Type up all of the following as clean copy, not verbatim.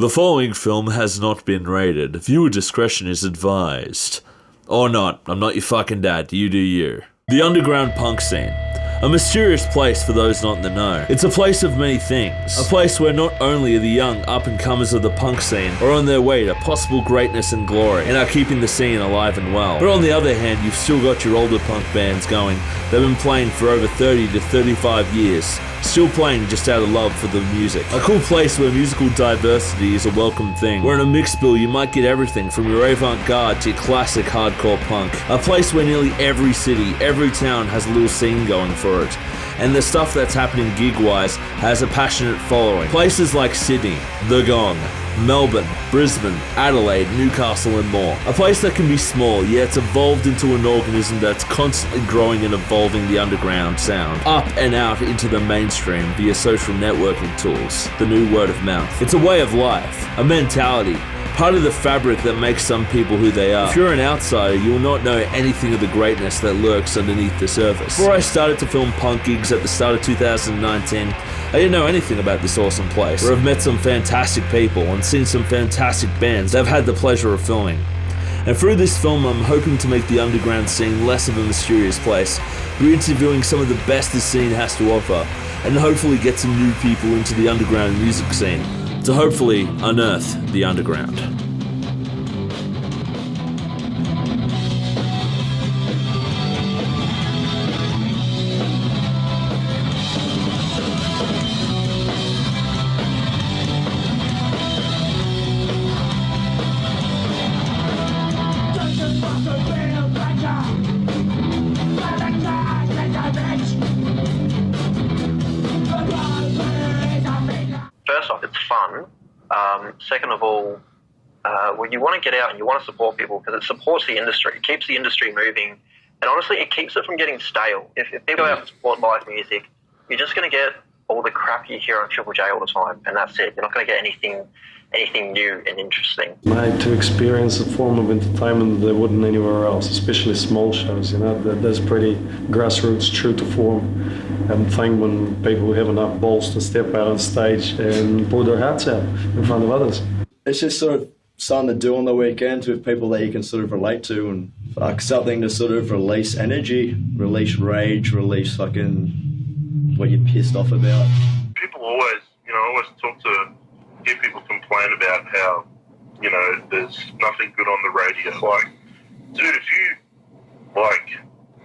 The following film has not been rated. Viewer discretion is advised. Or not. I'm not your fucking dad. You do you. The underground punk scene. A mysterious place for those not in the know. It's a place of many things. A place where not only are the young up-and-comers of the punk scene are on their way to possible greatness and glory and are keeping the scene alive and well, but on the other hand, you've still got your older punk bands going. They've been playing for over 30 to 35 years, still playing just out of love for the music. A cool place where musical diversity is a welcome thing, where in a mixed bill you might get everything from your avant-garde to your classic hardcore punk. A place where nearly every city, every town has a little scene going for it, and the stuff that's happening gig-wise has a passionate following. Places like Sydney, The Gong, Melbourne, Brisbane, Adelaide, Newcastle and more. A place that can be small, yet it's evolved into an organism that's constantly growing and evolving the underground sound up and out into the mainstream via social networking tools, the new word of mouth. It's a way of life, a mentality, part of the fabric that makes some people who they are. If you're an outsider, you will not know anything of the greatness that lurks underneath the surface. Before I started to film punk gigs at the start of 2019, I didn't know anything about this awesome place, where I've met some fantastic people and seen some fantastic bands that I've had the pleasure of filming. And through this film, I'm hoping to make the underground scene less of a mysterious place, through interviewing some of the best this scene has to offer, and hopefully get some new people into the underground music scene, to hopefully unearth the underground. First off, it's fun. Second of all, well, you want to get out and you want to support people because it supports the industry. It keeps the industry moving. And honestly, it keeps it from getting stale. If people go out and support live music, you're just going to get all the crap you hear on Triple J all the time, and that's it. You're not going to get anything new and interesting. Made to experience a form of entertainment that they wouldn't anywhere else, especially small shows, you know. That's pretty grassroots, true to form, and thing when people have enough balls to step out on stage and pull their hats out in front of others. It's just sort of something to do on the weekends with people that you can sort of relate to, and like something to sort of release energy, release rage, release fucking what you're pissed off about. People always hear people complain about how, there's nothing good on the radio. Like, dude, if you,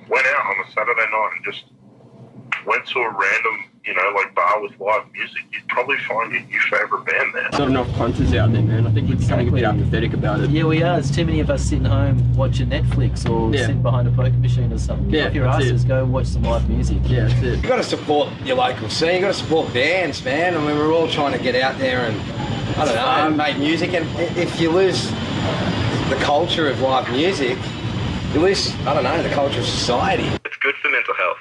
went out on a Saturday night and just went to a random, bar with live music, you'd probably find your new favourite band there. Not enough punters out there, man. I think we're something a bit apathetic about it. Yeah, we are. There's too many of us sitting home watching Netflix or sitting behind a poker machine or something. Get off your asses, go watch some live music. Yeah, that's it. You got to support your local scene. You got to support bands, man. I mean, we're all trying to get out there and, I don't know, make music. And if you lose the culture of live music, you lose, I don't know, the culture of society. It's good for mental health.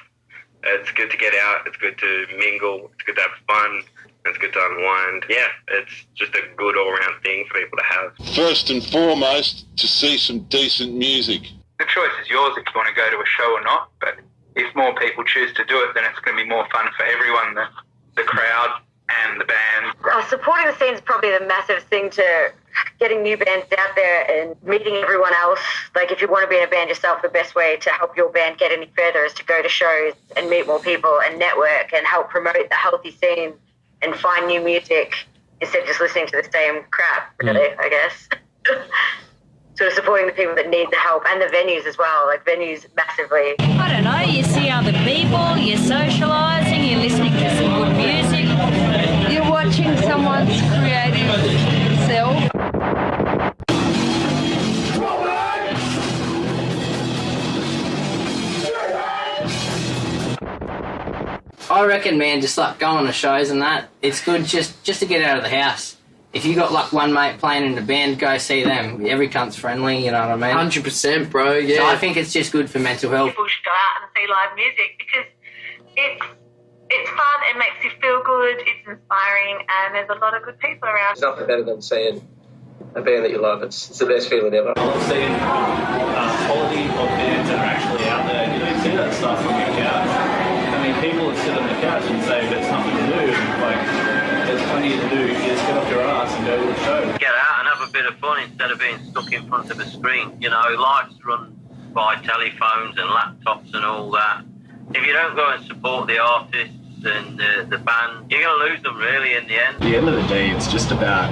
It's good to get out, it's good to mingle, it's good to have fun, it's good to unwind. Yeah, it's just a good all-round thing for people to have. First and foremost, to see some decent music. The choice is yours if you want to go to a show or not, but if more people choose to do it, then it's going to be more fun for everyone, the crowd and the band. Supporting the scene is probably the massive thing to getting new bands out there and meeting everyone else. Like, if you want to be in a band yourself, the best way to help your band get any further is to go to shows and meet more people and network and help promote the healthy scene and find new music instead of just listening to the same crap, really, I guess. Sort of supporting the people that need the help and the venues as well, like venues massively. I don't know, you see other people, you're socialising, you're listening to some good music, you're watching someone's creative self. I reckon, man, just like going to shows and that, it's good just to get out of the house. If you got like one mate playing in a band, go see them. Every cunt's friendly, you know what I mean? 100%, bro, yeah. So I think it's just good for mental health. People should go out and see live music because it's fun, it makes you feel good, it's inspiring, and there's a lot of good people around. There's nothing better than seeing a band that you love. It's the best feeling ever. I love seeing quality of bands that are actually out there. You see that stuff from your couch. I mean, people that sit on the couch and say there's nothing to do. Like, there's plenty to do. You just get off your ass and go to the show. Get out and have a bit of fun instead of being stuck in front of a screen. You know, life's run by telephones and laptops and all that. If you don't go and support the artists and the band, you're going to lose them really in the end. At the end of the day, it's just about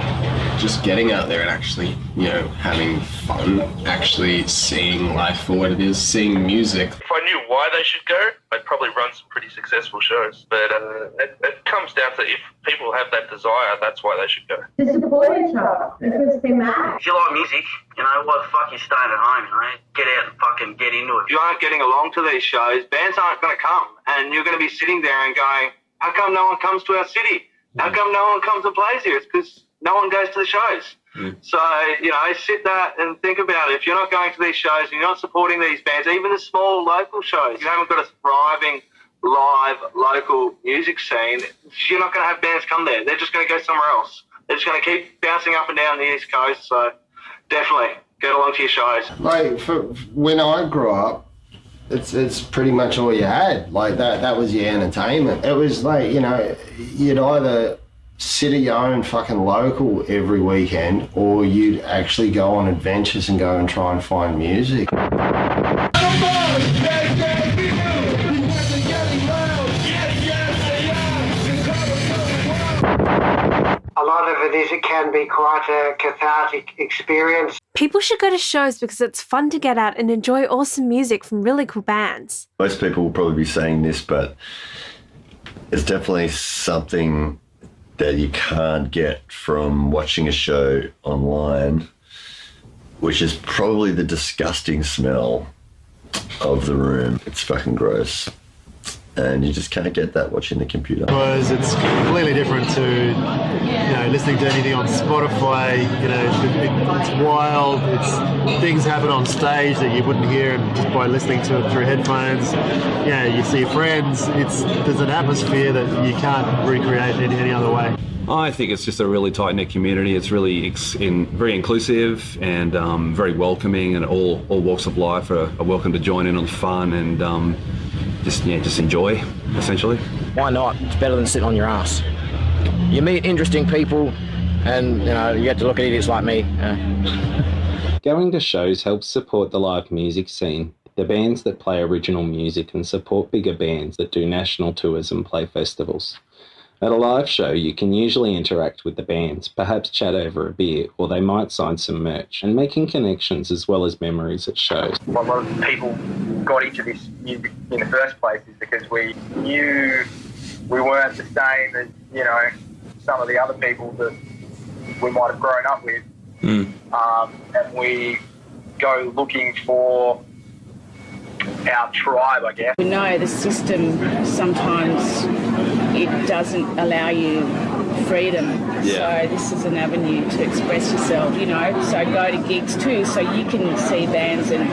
just getting out there and actually, you know, having fun, actually seeing life for what it is, seeing music. If I knew why they should go, I'd probably run some pretty successful shows. But it comes down to if people have that desire, that's why they should go. To support each other, because they matter. If you like music, you know, why the fuck you staying at home, you know? Get out and fucking get into it. If you aren't getting along to these shows, bands aren't going to come. And you're going to be sitting there and going, how come no one comes to our city? How come no one comes and plays here? It's because no one goes to the shows. So, you know, sit there and think about it. If you're not going to these shows and you're not supporting these bands, even the small local shows, you haven't got a thriving live local music scene, you're not going to have bands come there. They're just going to go somewhere else. They're just going to keep bouncing up and down the East Coast. So definitely get along to your shows. Like, when I grew up, it's pretty much all you had. Like, that was your entertainment. It was like, you know, you'd either sit at your own fucking local every weekend, or you'd actually go on adventures and go and try and find music. A lot of it can be quite a cathartic experience. People should go to shows because it's fun to get out and enjoy awesome music from really cool bands. Most people will probably be saying this, but it's definitely something that you can't get from watching a show online, which is probably the disgusting smell of the room. It's fucking gross. And you just can't get that watching the computer. Because it's completely different to, you know, listening to anything on Spotify. You know, it's wild. It's things happen on stage that you wouldn't hear just by listening to it through headphones. Yeah, you see friends. There's an atmosphere that you can't recreate in any other way. I think it's just a really tight-knit community. It's really very inclusive and very welcoming, and all walks of life are welcome to join in on the fun and just enjoy, essentially. Why not? It's better than sitting on your ass. You meet interesting people, and you know you get to look at idiots like me. Going to shows helps support the live music scene, the bands that play original music, and support bigger bands that do national tours and play festivals. At a live show, you can usually interact with the bands, perhaps chat over a beer, or they might sign some merch, and making connections as well as memories at shows. A lot of people got into this music in the first place is because we knew we weren't the same as, you know, some of the other people that we might have grown up with. And we go looking for our tribe, I guess. We know the system sometimes it doesn't allow you freedom. So this is an avenue to express yourself, you know. So go to gigs too, so you can see bands and,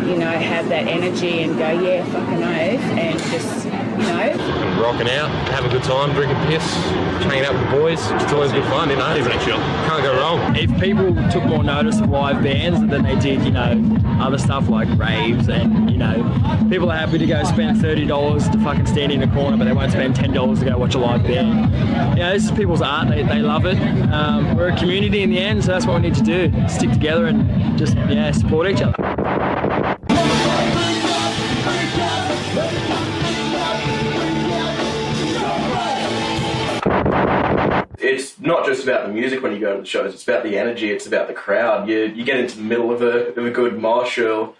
you know, have that energy and go, yeah, fucking oath, and just, you know. Rocking out, having a good time, drinking piss, hanging out with the boys. It's always good fun, you know. Can't go wrong. If people took more notice of live bands than they did, you know, other stuff like raves, and, you know, people are happy to go spend $30 to fucking stand in a corner, but they won't spend $10 to go watch a live band. You know, this is people's art. They love it. We're a community in the end, so that's what we need to do. Stick together and just, yeah, support each other. It's not just about the music when you go to the shows, it's about the energy, it's about the crowd. You get into the middle of a good mosh or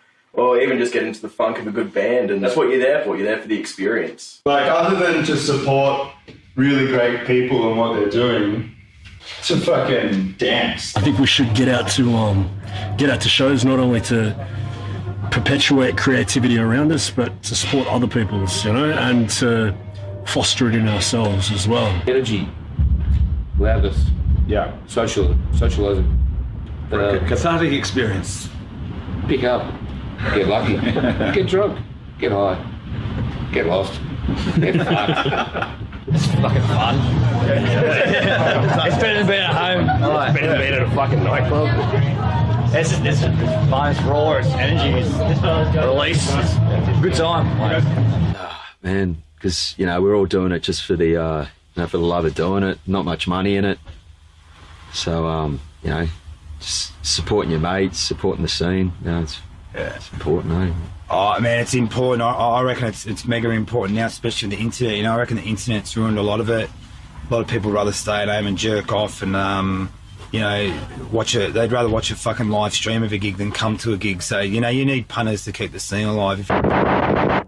even just get into the funk of a good band, and that's what you're there for. You're there for the experience. Like, other than to support really great people and what they're doing, to fucking dance. I think we should get out to shows not only to perpetuate creativity around us, but to support other people's, you know, and to foster it in ourselves as well. Energy, loudness, socialism, cathartic experience. Pick up, get lucky, get drunk, get high, get lost, get fucked. It's fucking fun. It's better than being at home. It's better than being at a fucking nightclub. It's fun, it's raw, it's energy, it's release. It's a good time. Man, because, you know, we're all doing it just for the for the love of doing it. Not much money in it. So, just supporting your mates, supporting the scene. It's important, eh? Oh man, it's important. I reckon it's mega important now, especially with the internet. I reckon the internet's ruined a lot of it. A lot of people rather stay at home and jerk off and they'd rather watch a fucking live stream of a gig than come to a gig. So you need punters to keep the scene alive. I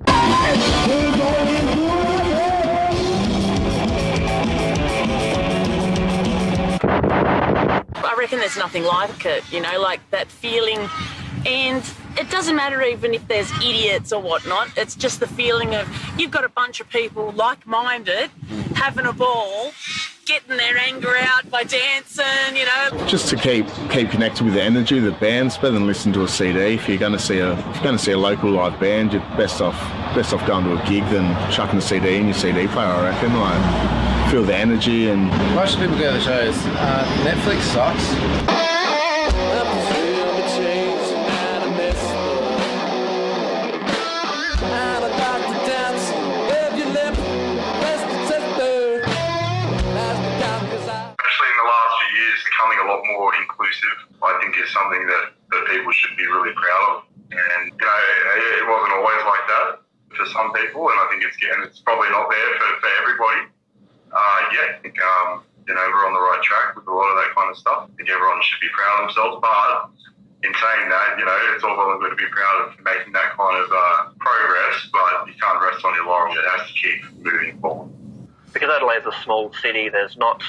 reckon there's nothing like it, like that feeling. And it doesn't matter even if there's idiots or whatnot. It's just the feeling of you've got a bunch of people like-minded, having a ball, getting their anger out by dancing, Just to keep connected with the energy of the band, it's better than listening to a CD. If you're going to see a local live band, you're best off going to a gig than chucking a CD in your CD player, I reckon. Like, feel the energy and. Why should people go to the shows? Netflix sucks. A lot more inclusive, I think, is something that people should be really proud of. And it wasn't always like that for some people, and I think it's probably not there for everybody. I think we're on the right track with a lot of that kind of stuff. I think everyone should be proud of themselves. But in saying that, it's all well and good to be proud of making that kind of progress, but you can't rest on your laurels. It has to keep moving forward. Because Adelaide's a small city, there's not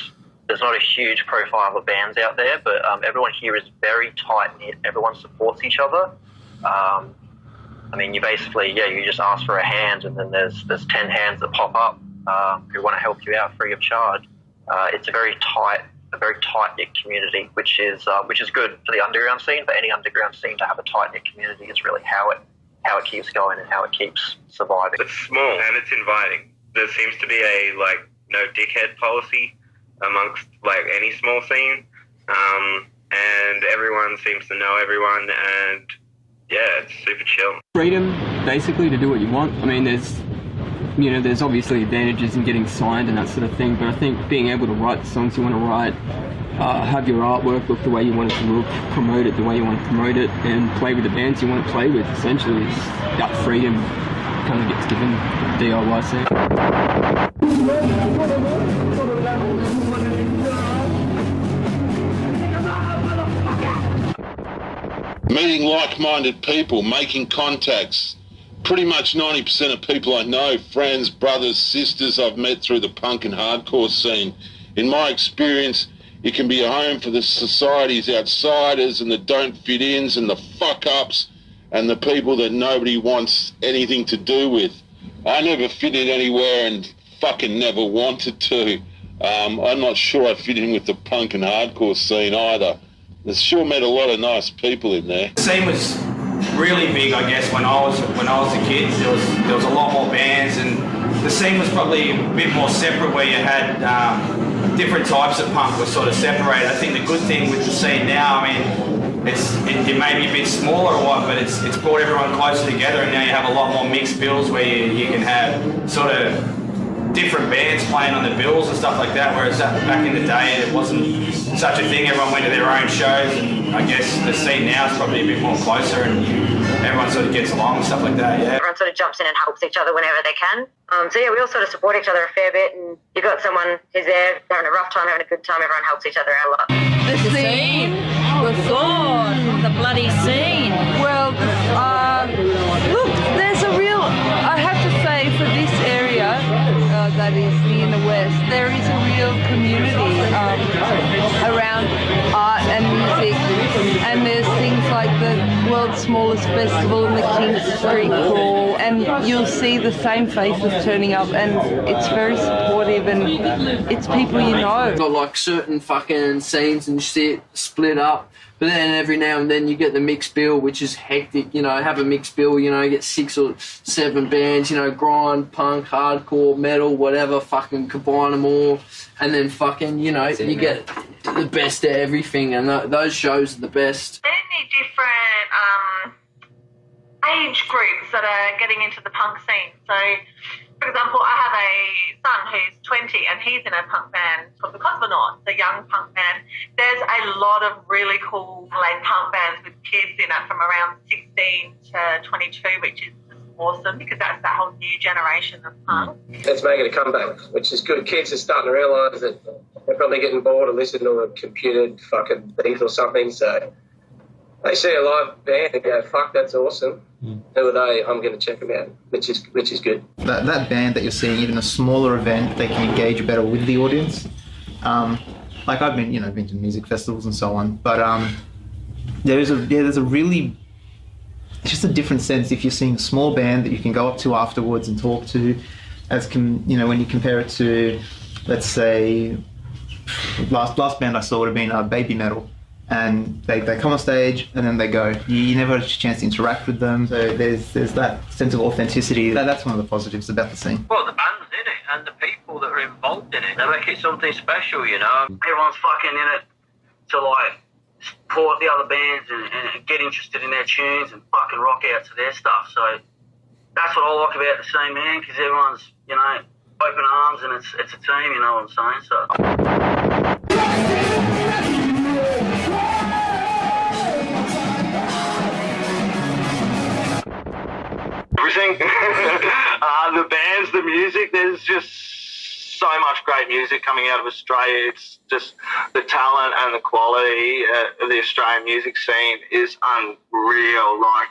a huge profile of bands out there, but everyone here is very tight-knit. Everyone supports each other. You basically, you just ask for a hand, and then there's 10 hands that pop up who want to help you out free of charge. It's a very tight-knit community, which is good for the underground scene. For any underground scene to have a tight-knit community is really how it keeps going and how it keeps surviving. It's small and it's inviting. There seems to be a no dickhead policy amongst any small scene, and everyone seems to know everyone, and it's super chill. Freedom, basically, to do what you want. There's obviously advantages in getting signed and that sort of thing, but I think being able to write the songs you want to write, have your artwork look the way you want it to look, promote it the way you want to promote it, and play with the bands you want to play with, essentially, is that freedom kind of gets given DIY scene. Meeting like-minded people, making contacts. Pretty much 90% of people I know, friends, brothers, sisters, I've met through the punk and hardcore scene. In my experience, it can be a home for the society's outsiders and the don't fit ins and the fuck-ups and the people that nobody wants anything to do with. I never fit in anywhere and fucking never wanted to. I'm not sure I fit in with the punk and hardcore scene either. I've sure met a lot of nice people in there. The scene was really big, I guess, when I was a kid. There was a lot more bands, and the scene was probably a bit more separate, where you had different types of punk were sort of separated. I think the good thing with the scene now, it may be a bit smaller or what, but it's brought everyone closer together, and now you have a lot more mixed bills where you can have sort of different bands playing on the bills and stuff like that, whereas back in the day it wasn't such a thing. Everyone went to their own shows, and I guess the scene now is probably a bit more closer and everyone sort of gets along and stuff like that, yeah. Everyone sort of jumps in and helps each other whenever they can. We all sort of support each other a fair bit, and you've got someone who's there having a rough time, having a good time, everyone helps each other out a lot. The scene? Good God, the bloody scene. Well, look, there's a real, I have to say, for this area, that is the inner west, there is a real community around art and music, and there's things like the world's smallest festival and the King Street Crawl, and you'll see the same faces turning up, and it's very supportive, and it's people you know. Got like certain fucking scenes and shit split up. But then every now and then you get the mixed bill, which is hectic, have a mixed bill, you get 6 or 7 bands, grind, punk, hardcore, metal, whatever, fucking combine them all. And then fucking, you get the best of everything, and those shows are the best. Many different age groups that are getting into the punk scene. So, for example, I have a son who's 20 20 and he's in a punk band called the Cosmonauts, the young punk band. There's a lot of really cool like punk bands with kids in it from around 16 to 22, which is awesome because that's that whole new generation of punk. It's making a comeback, which is good. Kids are starting to realise that they're probably getting bored of listening to a computed fucking beat or something, so they see a live band and go, fuck, that's awesome. Who are they? I'm going to check them out, which is good. That band that you're seeing, even a smaller event, they can engage better with the audience. Like I've been to music festivals and so on, but there's a really, it's just a different sense if you're seeing a small band that you can go up to afterwards and talk to, when you compare it to, let's say, last band I saw would have been Baby Metal. And they come on stage and then they go. You never have a chance to interact with them. So there's that sense of authenticity. That's one of the positives about the scene. Well, the band's in it and the people that are involved in it, they make it something special, you know. Everyone's fucking in it to like support the other bands and get interested in their tunes and fucking rock out to their stuff. So that's what I like about the scene, man, because everyone's, open arms and it's a team, you know what I'm saying? So. Everything. The bands, the music, there's just so much great music coming out of Australia. It's just the talent and the quality of the Australian music scene is unreal. Like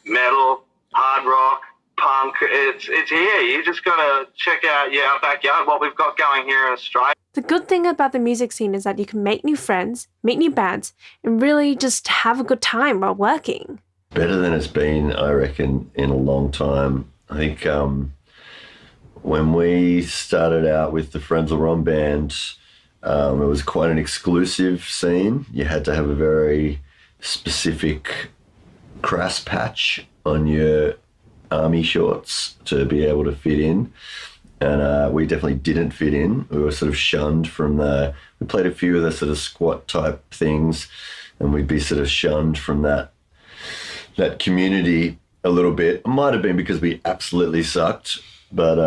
metal, hard rock, punk, it's here. You just got to check out our backyard, what we've got going here in Australia. The good thing about the music scene is that you can make new friends, meet new bands, and really just have a good time while working. Better than it's been, I reckon, in a long time. I think when we started out with the Frenzal Rhomb band, it was quite an exclusive scene. You had to have a very specific Crust patch on your army shorts to be able to fit in. And we definitely didn't fit in. We were sort of shunned from we played a few of the sort of squat type things and we'd be sort of shunned from that community a little bit. It might have been because we absolutely sucked, but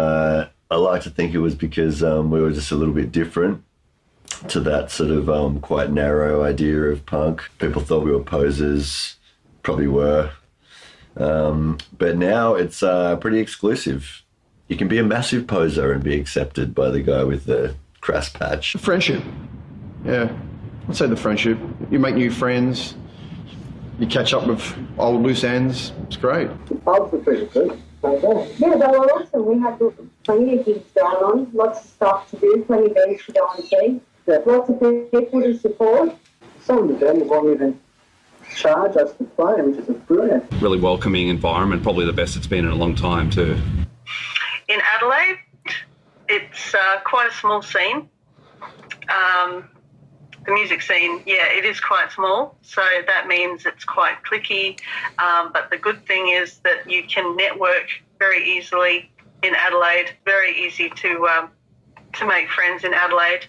I like to think it was because we were just a little bit different to that sort of quite narrow idea of punk. People thought we were posers, probably were. But now it's pretty exclusive. You can be a massive poser and be accepted by the guy with the Crust patch. Friendship. Yeah, I'd say the friendship. You make new friends. You catch up with old loose ends. It's great. Pubs are pretty good. Yeah, they were awesome. We had plenty of gigs going on, lots of stuff to do, plenty of bands to go and see, lots of people to support. Some of the bands won't even charge us to play, which is brilliant. Really welcoming environment, probably the best it's been in a long time too. In Adelaide, it's quite a small scene. The music scene, it is quite small, so that means it's quite cliquey. But the good thing is that you can network very easily in Adelaide. Very easy to make friends in Adelaide.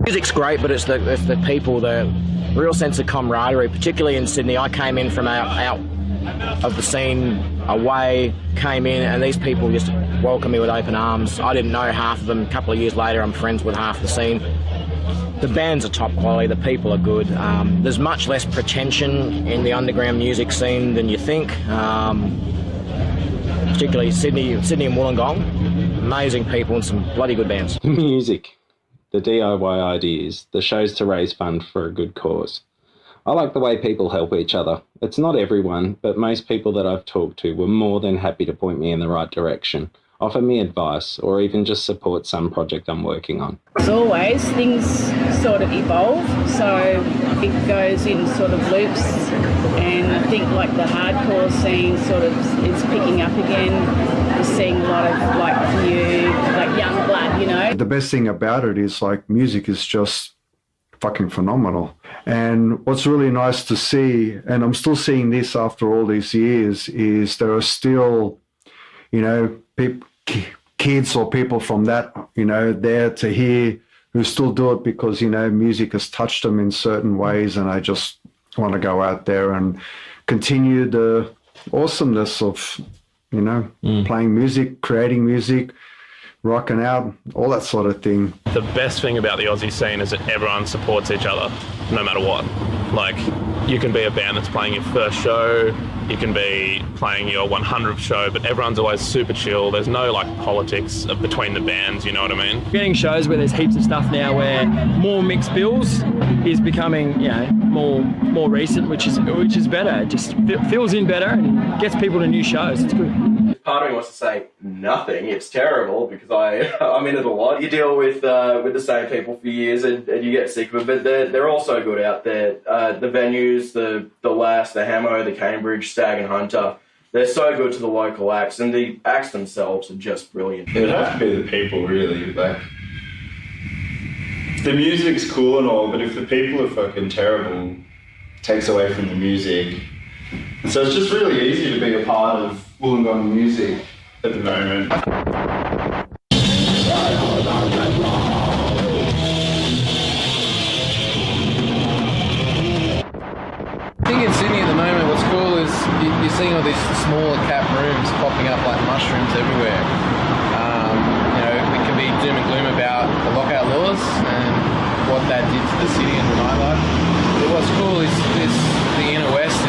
Music's great, but it's the people, the real sense of camaraderie, particularly in Sydney. I came in from out of the scene away, came in, and these people just welcomed me with open arms. I didn't know half of them. A couple of years later, I'm friends with half the scene. The bands are top quality, the people are good. There's much less pretension in the underground music scene than you think, particularly Sydney and Wollongong. Amazing people and some bloody good bands. Music, the DIY ideas, the shows to raise funds for a good cause. I like the way people help each other. It's not everyone, but most people that I've talked to were more than happy to point me in the right direction, offer me advice, or even just support some project I'm working on. As always, things sort of evolve, so it goes in sort of loops, and I think like the hardcore scene sort of is picking up again. We're seeing a lot of like new, like young blood, you know. The best thing about it is like music is just fucking phenomenal. And what's really nice to see, and I'm still seeing this after all these years, is there are still, kids or people from that, there to hear who still do it because, music has touched them in certain ways. And I just want to go out there and continue the awesomeness of, playing music, creating music, rocking out, all that sort of thing. The best thing about the Aussie scene is that everyone supports each other, no matter what. Like, you can be a band that's playing your first show, you can be playing your 100th show, but everyone's always super chill. There's no like politics between the bands, you know what I mean? Getting shows where there's heaps of stuff now where more mixed bills is becoming, more recent, which is better. It just fills in better and gets people to new shows. It's good. Part of me wants to say nothing. It's terrible because I'm in it a lot. You deal with the same people for years and you get sick of it, but they're also good out there. The venues, the Lass, the Hamo, the Cambridge, Stag and Hunter, they're so good to the local acts, and the acts themselves are just brilliant. It would have to be the people, really. Like, the music's cool and all, but if the people are fucking terrible, it takes away from the music. And so it's just really easy to be a part of Wollongong music at the moment. I think in Sydney at the moment what's cool is you're seeing all these smaller cap rooms popping up like mushrooms everywhere. It can be doom and gloom about the lockout laws and what that did to the city and the nightlife. But what's cool is the inner west is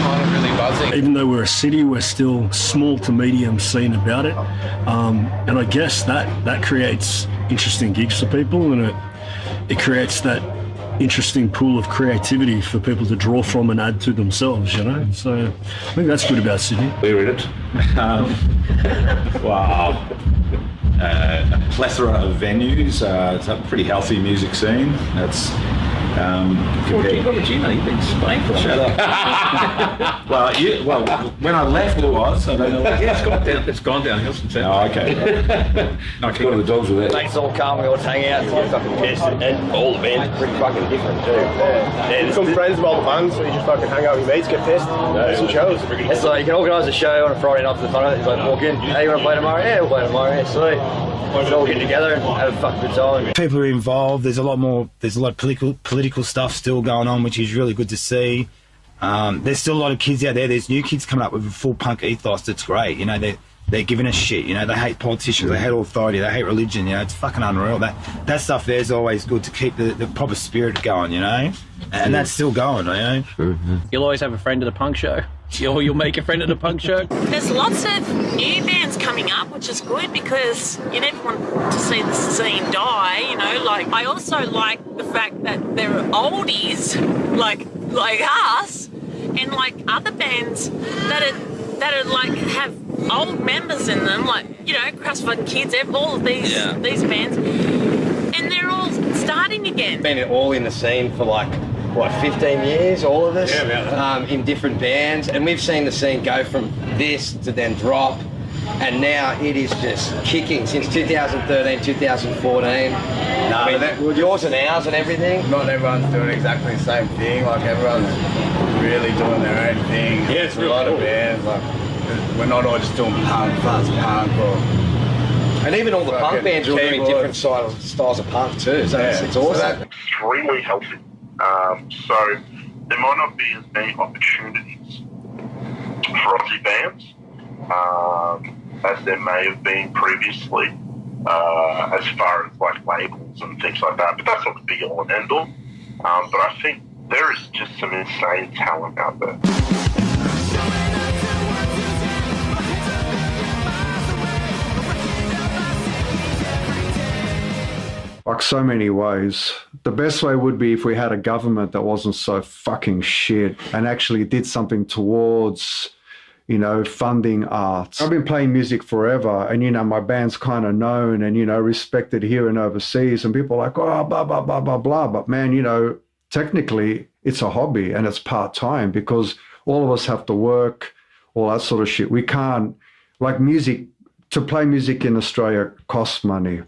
kind of really buzzing. Even though we're a city, we're still small to medium scene about it. And I guess that creates interesting gigs for people, and it creates that interesting pool of creativity for people to draw from and add to themselves, So I think that's good about Sydney. We're in it. Wow. A plethora of venues. It's a pretty healthy music scene. That's What would you know? You've been Spain for Shut up. well, when I left it was. I don't know. Yeah, it's gone downhill since then. Oh, okay. I keep one of the dogs with it. Mates all come, we all hang out, it's fucking pissed, and all the bands are pretty fucking different too. Yeah, Some friends with all the bands, so you just fucking hang out with your mates, get pissed, some shows. It's like you can organise a show on a Friday night for the fun of it. It's like walk in, hey, you want to play tomorrow? Yeah, we'll play tomorrow. Yeah, sweet. Let's all get together and have a fucking good time. People are involved. There's a lot of political stuff still going on, which is really good to see. There's still a lot of kids out there. There's new kids coming up with a full punk ethos. That's great. They're giving us shit. They hate politicians. They hate authority. They hate religion. It's fucking unreal. That stuff there's always good to keep the proper spirit going. And that's still going. You'll always have a friend at a punk show. You'll make a friend at a punk show. There's lots of new bands coming up, which is good because you never want to see the scene die, I also like the fact that there are oldies like us and like other bands that are like have old members in them, Crust for Kids, all of these bands, and they're all starting again. Been all in the scene for 15 years, all of us, in different bands, and we've seen the scene go from this to then drop, and now it is just kicking since 2013, 2014. With yours and ours and everything. Not everyone's doing exactly the same thing. Everyone's really doing their own thing. Yeah, it's really a lot cool. of bands. We're not all just doing punk, fast punk, and even all the punk bands are all doing different styles of punk too. So it's awesome. Extremely healthy. So there might not be as many opportunities for Aussie bands as there may have been previously, as far as labels and things like that. But that's not the be all and end all. But I think there is just some insane talent out there. So many ways. The best way would be if we had a government that wasn't so fucking shit and actually did something towards, funding arts. I've been playing music forever and, my band's kind of known and, respected here and overseas, and people are like, oh, blah, blah, blah, blah, blah. But man, technically it's a hobby and it's part-time because all of us have to work, all that sort of shit. We can't, music, to play music in Australia costs money.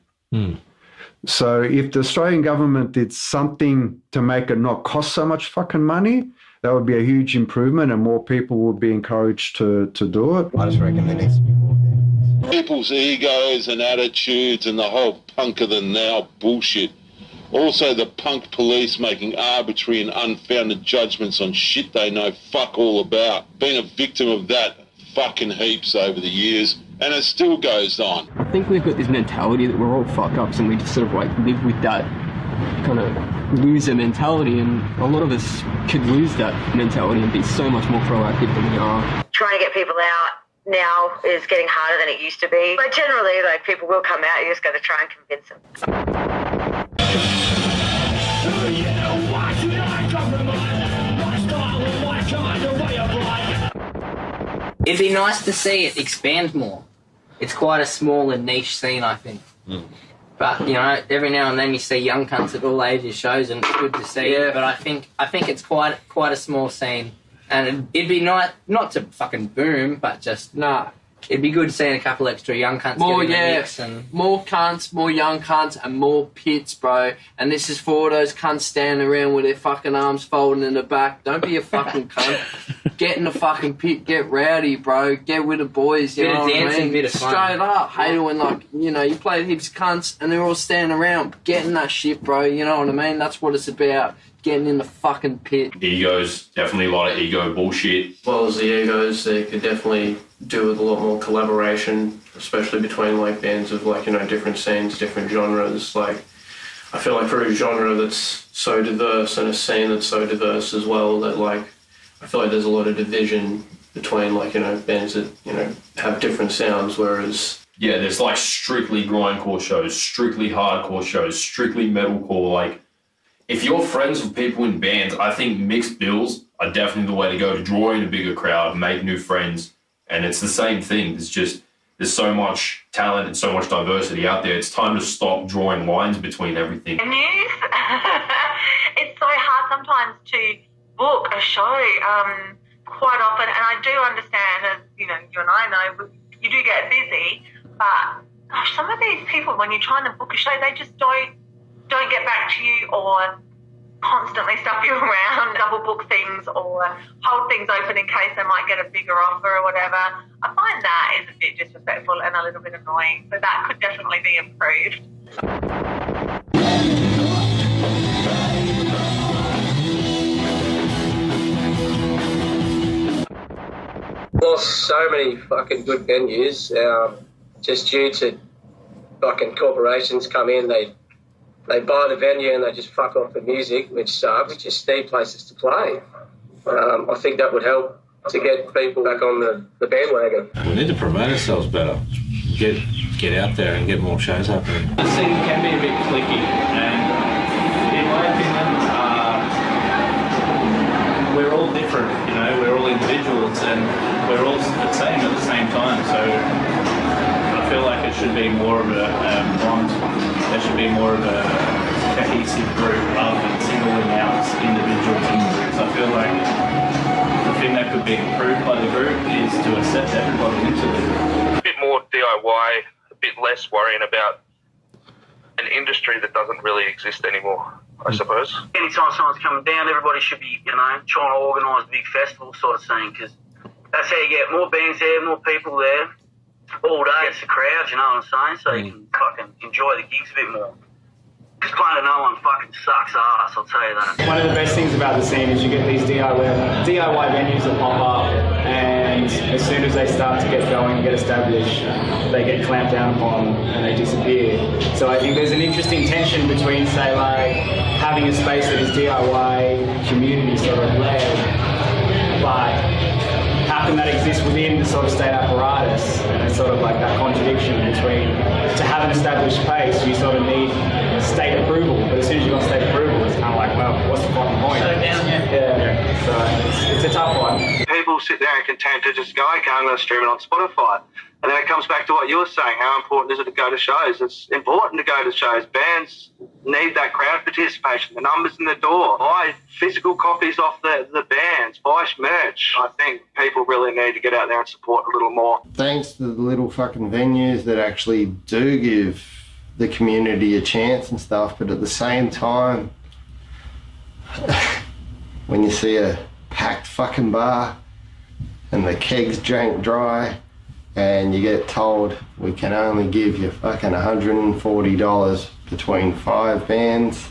So if the Australian government did something to make it not cost so much fucking money, that would be a huge improvement and more people would be encouraged to do it. I just reckon there needs to be more People's egos and attitudes and the whole punker than thou bullshit Also the punk police making arbitrary and unfounded judgments on shit they know fuck all about. Been a victim of that fucking heaps over the years, and it still goes on. I think we've got this mentality that we're all fuck-ups and we just sort of like live with that kind of loser mentality, and a lot of us could lose that mentality and be so much more proactive than we are. Trying to get people out now is getting harder than it used to be. But generally, like, people will come out, you just got to try and convince them. It'd be nice to see it expand more. It's quite a small and niche scene, I think. But, you know, every now and then you see young cunts at all ages shows, and it's good to see. Yeah. But I think it's quite a small scene, and it'd be nice not to fucking boom, but just it'd be good seeing a couple extra young cunts More, get in yeah. the mix. And More cunts, more young cunts, and more pits, bro. And this is for all those cunts standing around with their fucking arms folding in the back. Don't be a fucking cunt. Get in the fucking pit, get rowdy, bro. Get with the boys, you Bit know of what I dancing, mean? bit of fun. Straight up. Hate it when, like, you know, you play heaps of cunts and they're all standing around getting that shit, bro. You know what I mean? That's what it's about. Getting in the fucking pit. Egos, definitely a lot of ego bullshit. As well as the egos, they could definitely do with a lot more collaboration, especially between like bands of like, you know, different scenes, different genres. Like, I feel like for a genre that's so diverse and a scene that's so diverse as well, that like, I feel like there's a lot of division between like, you know, bands that, you know, have different sounds, whereas... Yeah, there's like strictly grindcore shows, strictly hardcore shows, strictly metalcore. Like, if you're friends with people in bands, I think mixed bills are definitely the way to go to draw in a bigger crowd, make new friends. And it's the same thing. There's so much talent and so much diversity out there. It's time to stop drawing lines between everything. News. It's so hard sometimes to book a show quite often, and I do understand, as you know, you and I know, you do get busy, but gosh, some of these people, when you're trying to book a show, they just don't get back to you, or constantly stuff you around, double book things, or hold things open in case they might get a bigger offer or whatever. I find that is a bit disrespectful and a little bit annoying, so that could definitely be improved. Lost so many fucking good venues, just due to fucking corporations come in, they buy the venue and they just fuck off the music, which sucks. We just need places to play. I think that would help to get people back on the bandwagon. We need to promote ourselves better. Get out there and get more shows happening. The scene can be a bit cliquey, and in my opinion, we're all different, you know, we're all individuals and we're all the same at the same time, so I feel like it should be more of a bond. There should be more of a cohesive group rather than singling out individuals and groups. I feel like the thing that could be improved by the group is to accept everybody into the group. A bit more DIY, a bit less worrying about an industry that doesn't really exist anymore, I suppose. Anytime someone's coming down, everybody should be, you know, trying to organise a big festival sort of thing, because that's how you get more bands there, more people there. All day, it's the crowd, you know what I'm saying? So you can fucking enjoy the gigs a bit more. Because playing to no one fucking sucks ass, I'll tell you that. One of the best things about the scene is you get these DIY venues that pop up, and as soon as they start to get going and get established, they get clamped down upon and they disappear. So I think there's an interesting tension between, say, like, having a space that is DIY, community sort of led, but how can that exist within the sort of state apparatus? And it's sort of like that contradiction between, to have an established space, you sort of need state approval, but as soon as you've got state approval, it's kind of like, well, what's the fucking point? Yeah. So it's a tough one. People sit there and content to just go, okay, I'm going to stream it on Spotify. And then it comes back to what you were saying, how important is it to go to shows? It's important to go to shows. Bands need that crowd participation, the numbers in the door. Buy physical copies off the bands, buy merch. I think people really need to get out there and support a little more. Thanks to the little fucking venues that actually do give the community a chance and stuff, but at the same time, when you see a packed fucking bar and the kegs drank dry, and you get told we can only give you fucking $140 between 5 bands.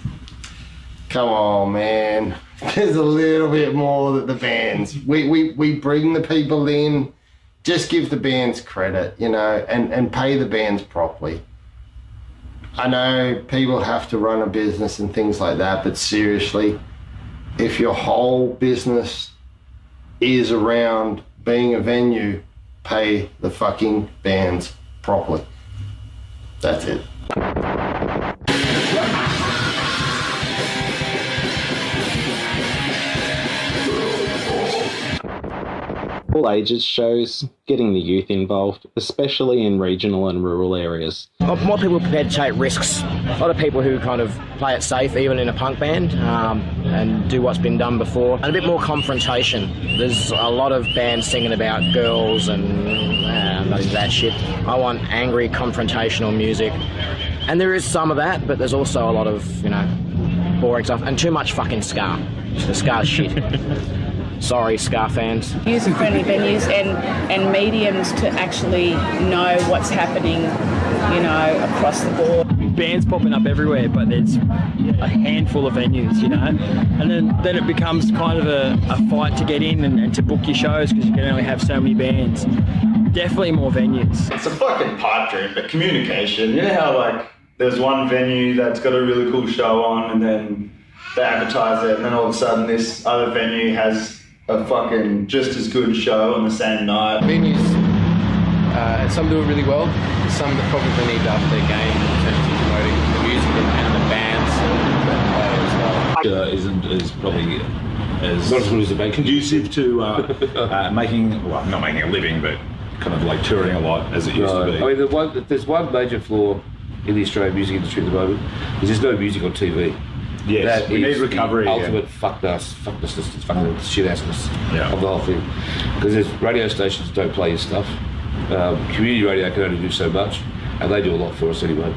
Come on, man. There's a little bit more that the bands. We bring the people in. Just give the bands credit, you know, and pay the bands properly. I know people have to run a business and things like that, but seriously, if your whole business is around being a venue, pay the fucking bands properly. That's it. All ages shows, getting the youth involved, especially in regional and rural areas. More people prepared to take risks. A lot of people who kind of play it safe, even in a punk band, and do what's been done before. And a bit more confrontation. There's a lot of bands singing about girls and not into that shit. I want angry, confrontational music. And there is some of that, but there's also a lot of, you know, boring stuff. And too much fucking ska. The ska's shit. Sorry, ska fans. User-friendly venues and mediums to actually know what's happening, you know, across the board. Bands popping up everywhere, but there's a handful of venues, you know, and then it becomes kind of a fight to get in and to book your shows because you can only have so many bands. Definitely more venues. It's a fucking pipe dream, but communication. You know how like there's one venue that's got a really cool show on and then they advertise it and then all of a sudden this other venue has a fucking just as good show on the same night. Meanies, some do it really well, some that probably need to up their game in terms of promoting the music and the bands that play as well. Is probably as not as good as the band conducive to not making a living, but kind of like touring a lot as it used to be. I mean, there's one major flaw in the Australian music industry at the moment is there's no music on TV. Yes, we need recovery. The ultimate fucknessness, fucking shit-assness of the whole thing. Because there's radio stations that don't play your stuff. Community radio can only do so much, and they do a lot for us anyway.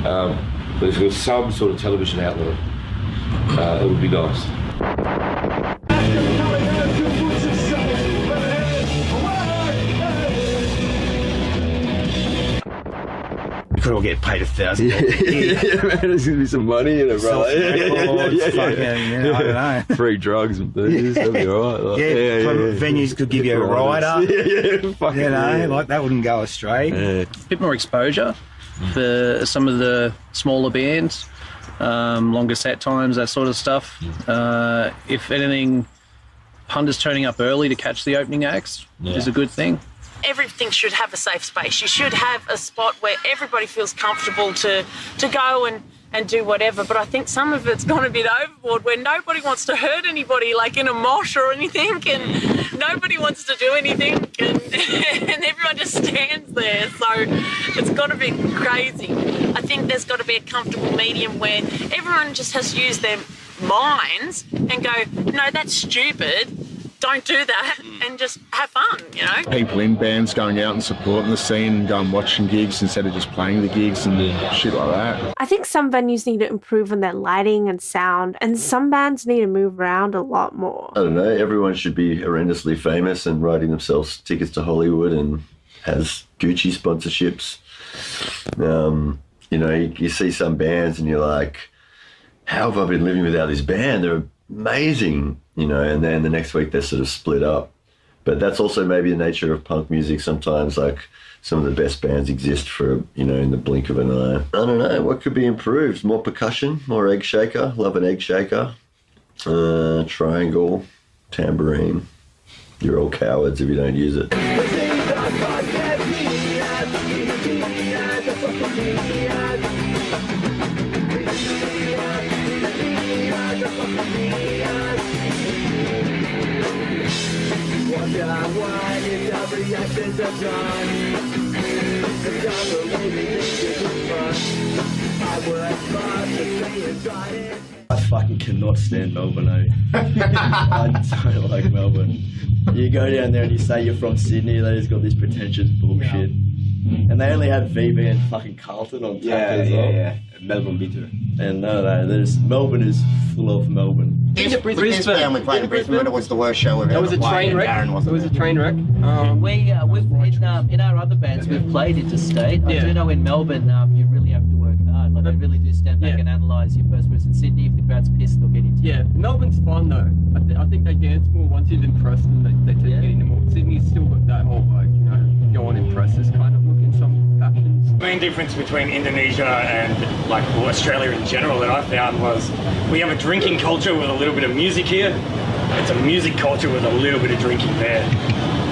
But if there was some sort of television outlet, it would be nice. We could all get paid $1,000. Yeah, man, there's gonna be some money in it, bro. I don't know. Free drugs and things, that'd be alright. Like, Venues could give you a rider. Fucking you know, like that wouldn't go astray. A bit more exposure for some of the smaller bands, longer set times, that sort of stuff. If anything, punters turning up early to catch the opening acts is a good thing. Everything should have a safe space. You should have a spot where everybody feels comfortable to go and do whatever. But I think some of it's gone a bit overboard where nobody wants to hurt anybody, like in a mosh or anything, and nobody wants to do anything, and everyone just stands there. So it's got to be crazy. I think there's got to be a comfortable medium where everyone just has to use their minds and go, no, that's stupid. Don't do that and just have fun, you know? People in bands going out and supporting the scene and going watching gigs instead of just playing the gigs and shit like that. I think some venues need to improve on their lighting and sound, and some bands need to move around a lot more. I don't know, everyone should be horrendously famous and writing themselves tickets to Hollywood and has Gucci sponsorships. You know, you see some bands and you're like, how have I been living without this band? They're amazing. You know, and then the next week they're sort of split up. But that's also maybe the nature of punk music. Sometimes, like, some of the best bands exist for, you know, in the blink of an eye. I don't know, what could be improved? More percussion, more egg shaker. Love an egg shaker. Triangle, tambourine. You're all cowards if you don't use it. I fucking cannot stand Melbourne, eh? I don't like Melbourne. You go down there and you say you're from Sydney, they just got this pretentious bullshit. And they only have VB and fucking Carlton on tap as well. Yeah. Melbourne bitter. And Melbourne is full of Melbourne. Brisbane, we played in Brisbane, but it was the worst show we've ever played. It was a train wreck. In our other bands, we've played interstate. I do know in Melbourne, you really have to work hard. Like They really do stand back and analyse your first words. In Sydney, if the crowd's pissed, they'll get into it. Yeah, Melbourne's fun though. I think they dance more once you've impressed them. They tend to get into more. Sydney's still got that whole go on impresses kind of look in some factions. The main difference between Indonesia and Australia in general that I found was we have a drinking culture with a little bit of music here. It's a music culture with a little bit of drinking there,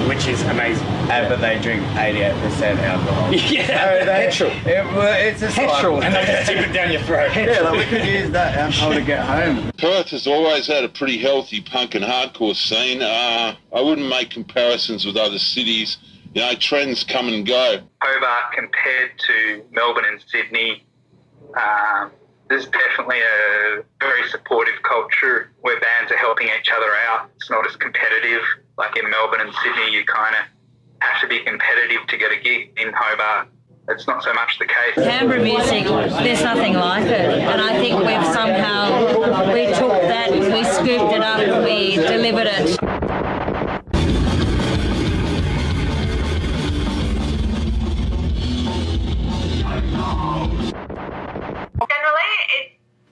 which is amazing. But they drink 88% alcohol. Yeah, petrol. It's a petrol, and they just tip it down your throat. Yeah, like we could use that alcohol to get home. Perth has always had a pretty healthy punk and hardcore scene. I wouldn't make comparisons with other cities. You know, trends come and go. Hobart compared to Melbourne and Sydney, there's definitely a very supportive culture where bands are helping each other out. It's not as competitive. Like in Melbourne and Sydney, you kind of have to be competitive to get a gig. In Hobart, it's not so much the case. Canberra music, there's nothing like it. And I think we took that, we scooped it up, we delivered it. Generally,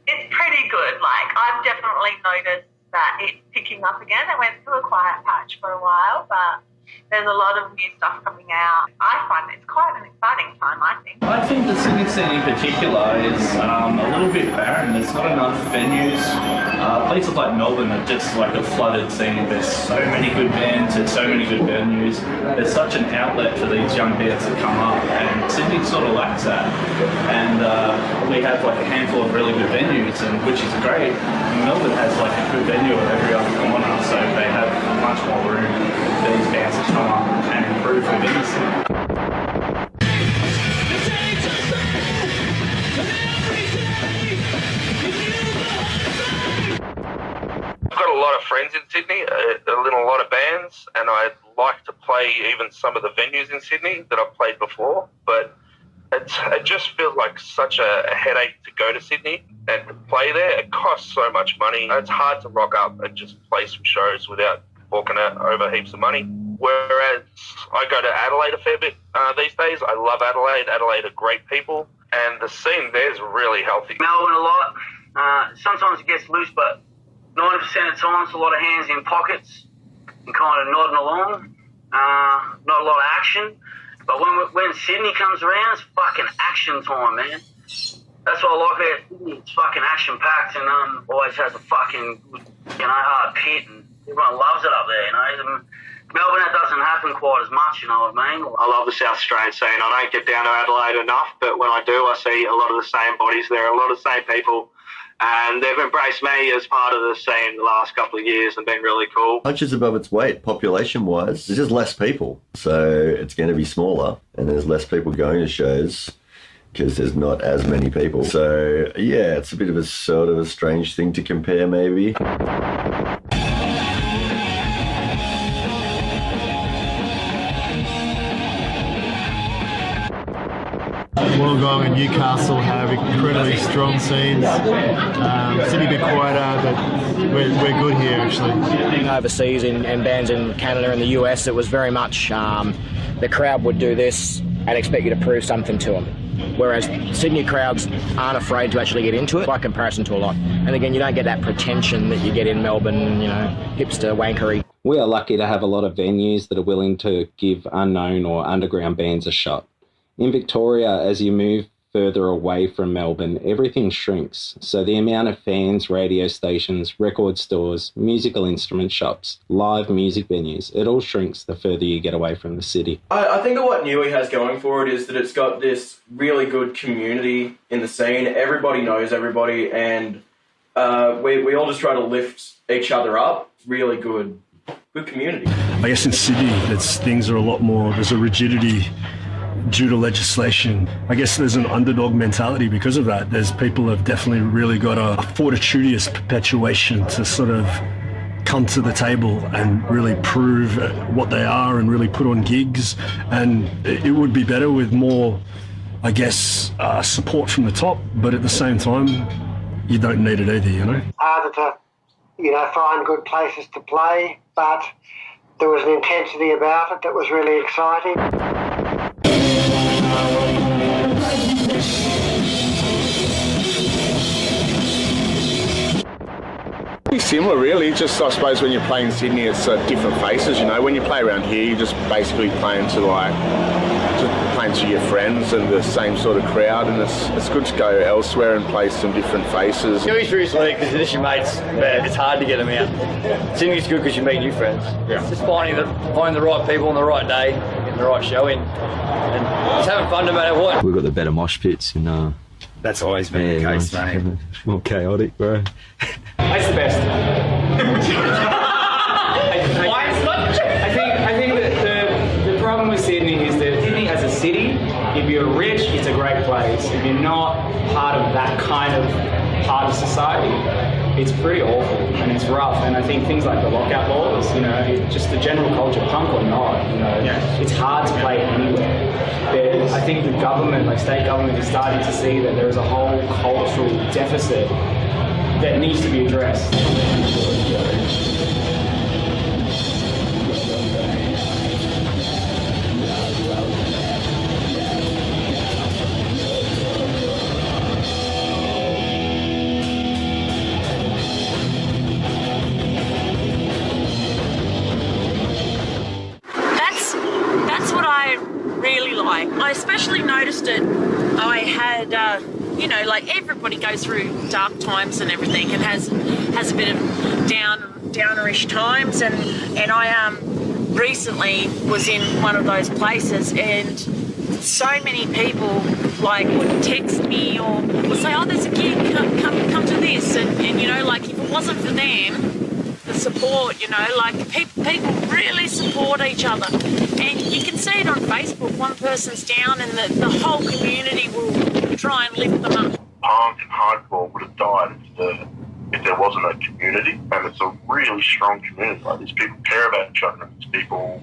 it's pretty good. Like, I've definitely noticed that it's picking up again. It went through a quiet patch for a while, but there's a lot of new stuff coming out. I find it's quite an exciting time, I think. I think the singing scene in particular is a little bit barren. There's not enough venues. Places like Melbourne are just like a flooded scene. There's so many good bands, there's so many good venues. There's such an outlet for these young bands to come up, and Sydney sort of lacks that. And we have like a handful of really good venues, and which is great. Melbourne has like a good venue at every other corner, so they have much more room for these bands to come up and improve within the scene. I've got a lot of friends in Sydney, a lot of bands, and I like to play even some of the venues in Sydney that I've played before, but it just feels like such a headache to go to Sydney and to play there. It costs so much money. It's hard to rock up and just play some shows without forking out over heaps of money. Whereas I go to Adelaide a fair bit these days. I love Adelaide. Adelaide are great people, and the scene there is really healthy. Melbourne a lot. Sometimes it gets loose, but 90% of the time it's a lot of hands in pockets and kind of nodding along. Not a lot of action. But when Sydney comes around, it's fucking action time, man. That's what I like about Sydney. It's fucking action-packed and always has a fucking good, hard pit, and everyone loves it up there, Melbourne, that doesn't happen quite as much, you know what I mean? I love the South Australian scene. I don't get down to Adelaide enough, but when I do, I see a lot of the same bodies there, a lot of the same people, and they've embraced me as part of the scene the last couple of years and been really cool. Punches above its weight, population-wise. There's just less people, so it's going to be smaller, and there's less people going to shows because there's not as many people. So, yeah, it's a bit of a sort of a strange thing to compare, maybe. Wollongong and Newcastle have incredibly strong scenes. Sydney a bit quieter, but we're good here actually. Overseas in bands in Canada and the US, it was very much the crowd would do this and expect you to prove something to them. Whereas Sydney crowds aren't afraid to actually get into it by comparison to a lot. And again, you don't get that pretension that you get in Melbourne, hipster wankery. We are lucky to have a lot of venues that are willing to give unknown or underground bands a shot. In Victoria, as you move further away from Melbourne, everything shrinks. So the amount of fans, radio stations, record stores, musical instrument shops, live music venues, it all shrinks the further you get away from the city. I think that what Newey has going for it is that it's got this really good community in the scene. Everybody knows everybody, and we all just try to lift each other up. Really good community. I guess in Sydney, things are a lot more, there's a rigidity due to legislation. I guess there's an underdog mentality because of that. There's people have definitely really got a fortuitous perpetuation to sort of come to the table and really prove what they are and really put on gigs. And it would be better with more, I guess, support from the top, but at the same time, you don't need it either, Harder to, find good places to play, but there was an intensity about it that was really exciting. similar, really. Just, I suppose, when you play in Sydney, it's different faces, you know. When you play around here, you're just basically playing to, your friends and the same sort of crowd, and it's good to go elsewhere and play some different faces. Sydney's pretty sweet because it's your mates, but it's hard to get them out. Sydney's good because you meet new friends. Yeah. It's just finding the right people on the right day, getting the right show in, and just having fun no matter what. We've got the better mosh pits and that's always been the case, mate. More chaotic, bro. It's the best. I think that the problem with Sydney is that Sydney as a city, if you're rich, it's a great place. If you're not part of that kind of part of society, it's pretty awful and it's rough. And I think things like the lockout laws, you know, just the general culture, punk or not, you know, it's hard to play anywhere. I think the government, like state government, is starting to see that there is a whole cultural deficit that needs to be addressed. That's what I really like. I especially noticed it. I had, like everybody goes through dark times and everything, and has a bit of downerish times, and I recently was in one of those places, and so many people would text me or would say, "Oh, there's a gig, come to this," and if it wasn't for them, the support, people really support each other, and you can see it on Facebook. One person's down and the whole community will try and lift them up. Punk and hardcore would have died if there wasn't a community, and it's a really strong community. Like, these people care about each other, and these people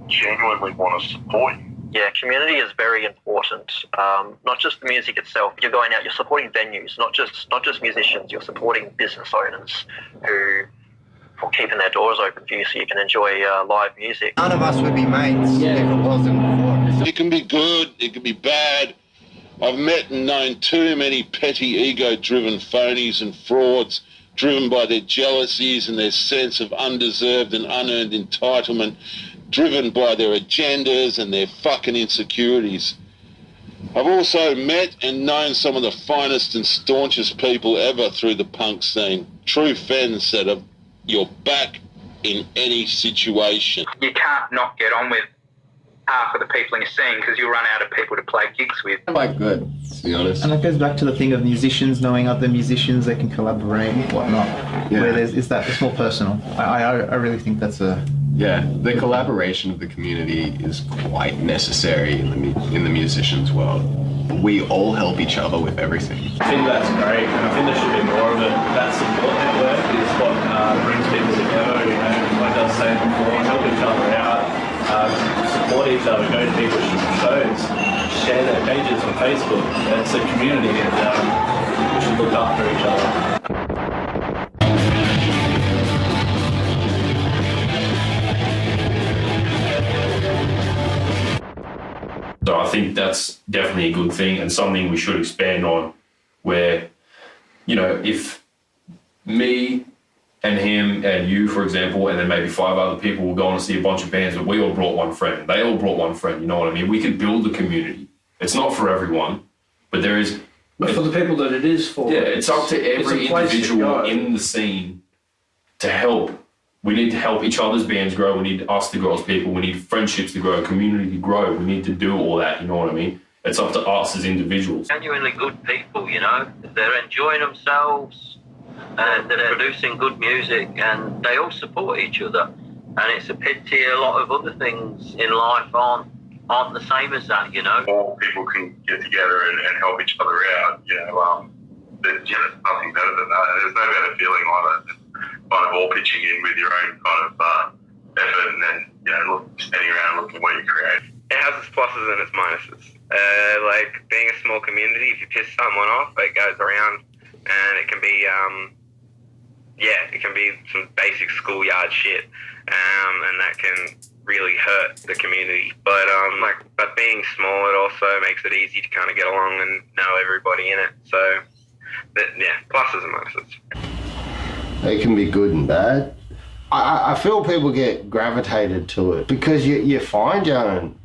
genuinely want to support you. Yeah, community is very important. Not just the music itself. You're going out, you're supporting venues, not just musicians. You're supporting business owners who are keeping their doors open for you so you can enjoy live music. None of us would be mates if it wasn't for it. It can be good, it can be bad. I've met and known too many petty, ego-driven phonies and frauds, driven by their jealousies and their sense of undeserved and unearned entitlement, driven by their agendas and their fucking insecurities. I've also met and known some of the finest and staunchest people ever through the punk scene. True fans that have your back in any situation. You can't not get on with half of the people in your scene because you'll run out of people to play gigs with. Quite good, to be honest. And it goes back to the thing of musicians knowing other musicians, they can collaborate and whatnot. Yeah. Where it's more personal. I really think that's a... Yeah, the collaboration of the community is quite necessary in the musicians' world. We all help each other with everything. I think that's great, and I think there should be more of it. That support network is what brings people together, like I was saying before, help each other out, support each other, go to people's shows, share their pages on Facebook. It's a community, and we should look after each other. So I think that's definitely a good thing and something we should expand on, where, if me and him and you, for example, and then maybe 5 other people will go on and see a bunch of bands, but we all brought one friend. They all brought one friend, you know what I mean? We can build the community. It's not for everyone, but there is... But for the people that it is for... Yeah, it's up to every individual in the scene to help. We need to help each other's bands grow. We need us to grow as people. We need friendships to grow, community to grow. We need to do all that, you know what I mean? It's up to us as individuals. Genuinely good people, They're enjoying themselves and they're producing good music and they all support each other. And it's a pity a lot of other things in life aren't the same as that, All people can get together and help each other out, there's nothing better than that. There's no better feeling like that. Kind of all pitching in with your own kind of effort, and then standing around looking what you create. It has its pluses and its minuses. Being a small community, if you piss someone off, it goes around, and it can be some basic schoolyard shit, and that can really hurt the community. But being small, it also makes it easy to kind of get along and know everybody in it. So, pluses and minuses. It can be good and bad. I feel people get gravitated to it because you find your own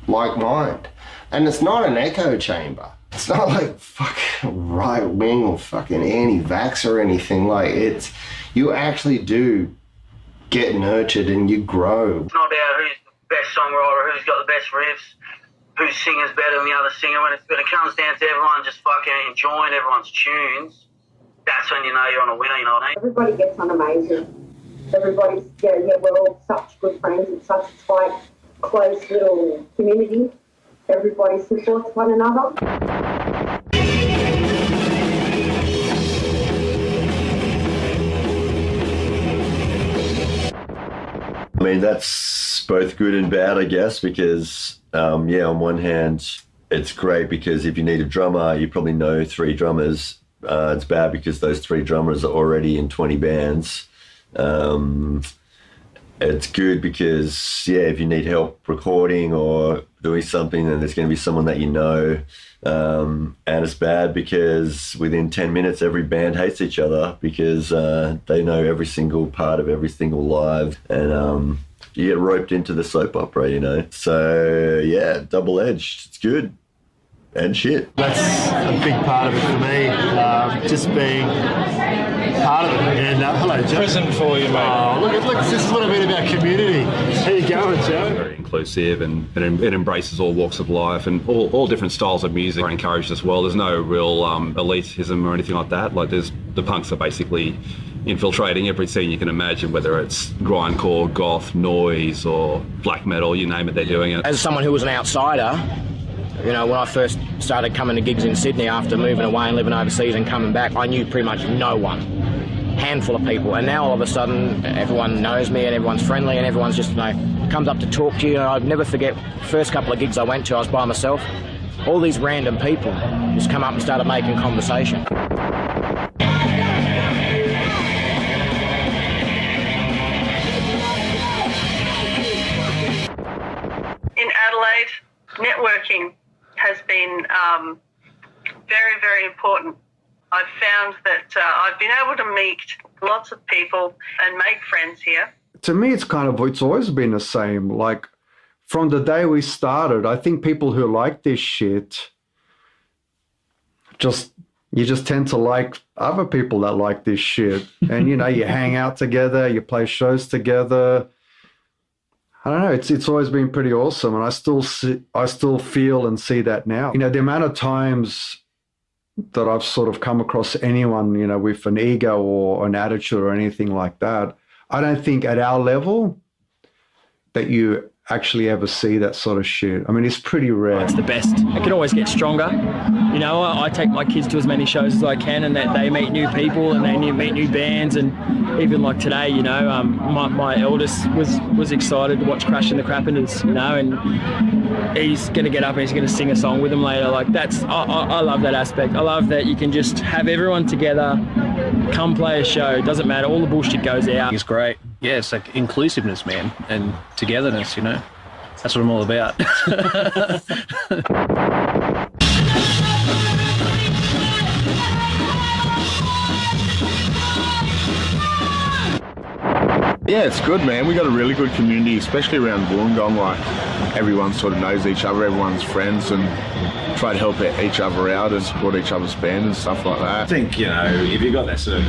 like mind. And it's not an echo chamber. It's not like fucking right wing or fucking anti-vax or anything. Like, it's, you actually do get nurtured and you grow. It's not about who's the best songwriter, who's got the best riffs, whose singer's better than the other singer. When it comes down to everyone just fucking enjoying everyone's tunes, that's when you know you're on a winner, you know what I mean? Everybody gets on amazing. Everybody's, we're all such good friends. It's such a tight, close little community. Everybody supports one another. I mean, that's both good and bad, I guess, because, on one hand, it's great because if you need a drummer, you probably know 3 drummers. It's bad because those 3 drummers are already in 20 bands. It's good because, if you need help recording or doing something, then there's going to be someone that you know. And it's bad because within 10 minutes, every band hates each other because they know every single part of every single live. And you get roped into the soap opera, you know. So, double-edged. It's good. And shit. That's a big part of it for me, just being part of it. And hello, Joe. Present for you, mate. Oh, look, this is a little bit about community. How you going, Joe? Very inclusive and it embraces all walks of life and all different styles of music are encouraged as well. There's no real elitism or anything like that. Like the punks are basically infiltrating every scene you can imagine, whether it's grindcore, goth, noise or black metal, you name it, they're doing it. As someone who was an outsider, you know, when I first started coming to gigs in Sydney after moving away and living overseas and coming back, I knew pretty much no one. Handful of people. And now all of a sudden, everyone knows me and everyone's friendly and everyone's just, comes up to talk to you. And I'll never forget, first couple of gigs I went to, I was by myself. All these random people just come up and started making conversation. In Adelaide, networking has been very, very important. I've found that I've been able to meet lots of people and make friends here. To me, it's always been the same. Like, from the day we started, I think people who like this shit, you just tend to like other people that like this shit. And, you hang out together, you play shows together. I don't know, it's always been pretty awesome, and I still feel and see that now. The amount of times that I've sort of come across anyone, with an ego or an attitude or anything like that, I don't think at our level that you actually ever see that sort of shit. I mean, it's pretty rare. It's the best. It can always get stronger. I take my kids to as many shows as I can, and that they meet new people and they meet new bands. And even like today, my eldest was excited to watch Crash and the Crappers, and he's going to get up and he's going to sing a song with them later. Like I love that aspect. I love that you can just have everyone together, come play a show. It doesn't matter. All the bullshit goes out. It's great. Yeah, it's like inclusiveness, man, and togetherness, That's what I'm all about. Yeah, it's good, man. We got a really good community, especially around Wollongong. Like, everyone sort of knows each other, everyone's friends, and try to help each other out and support each other's band and stuff like that. I think, if you've got that sort of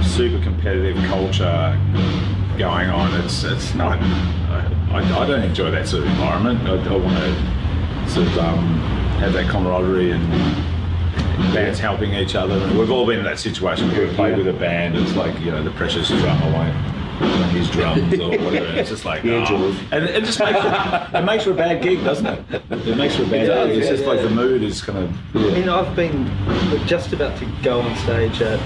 super competitive culture going on, it's not. I don't enjoy that sort of environment. I want to sort of have that camaraderie and bands helping each other. And we've all been in that situation. We've played with a band. It's like the precious drummer won't on his drums or whatever. And it's just like, and it just makes for a bad gig, doesn't it? It makes for a bad gig. It's just like the mood is kind of. I mean, I've been just about to go on stage at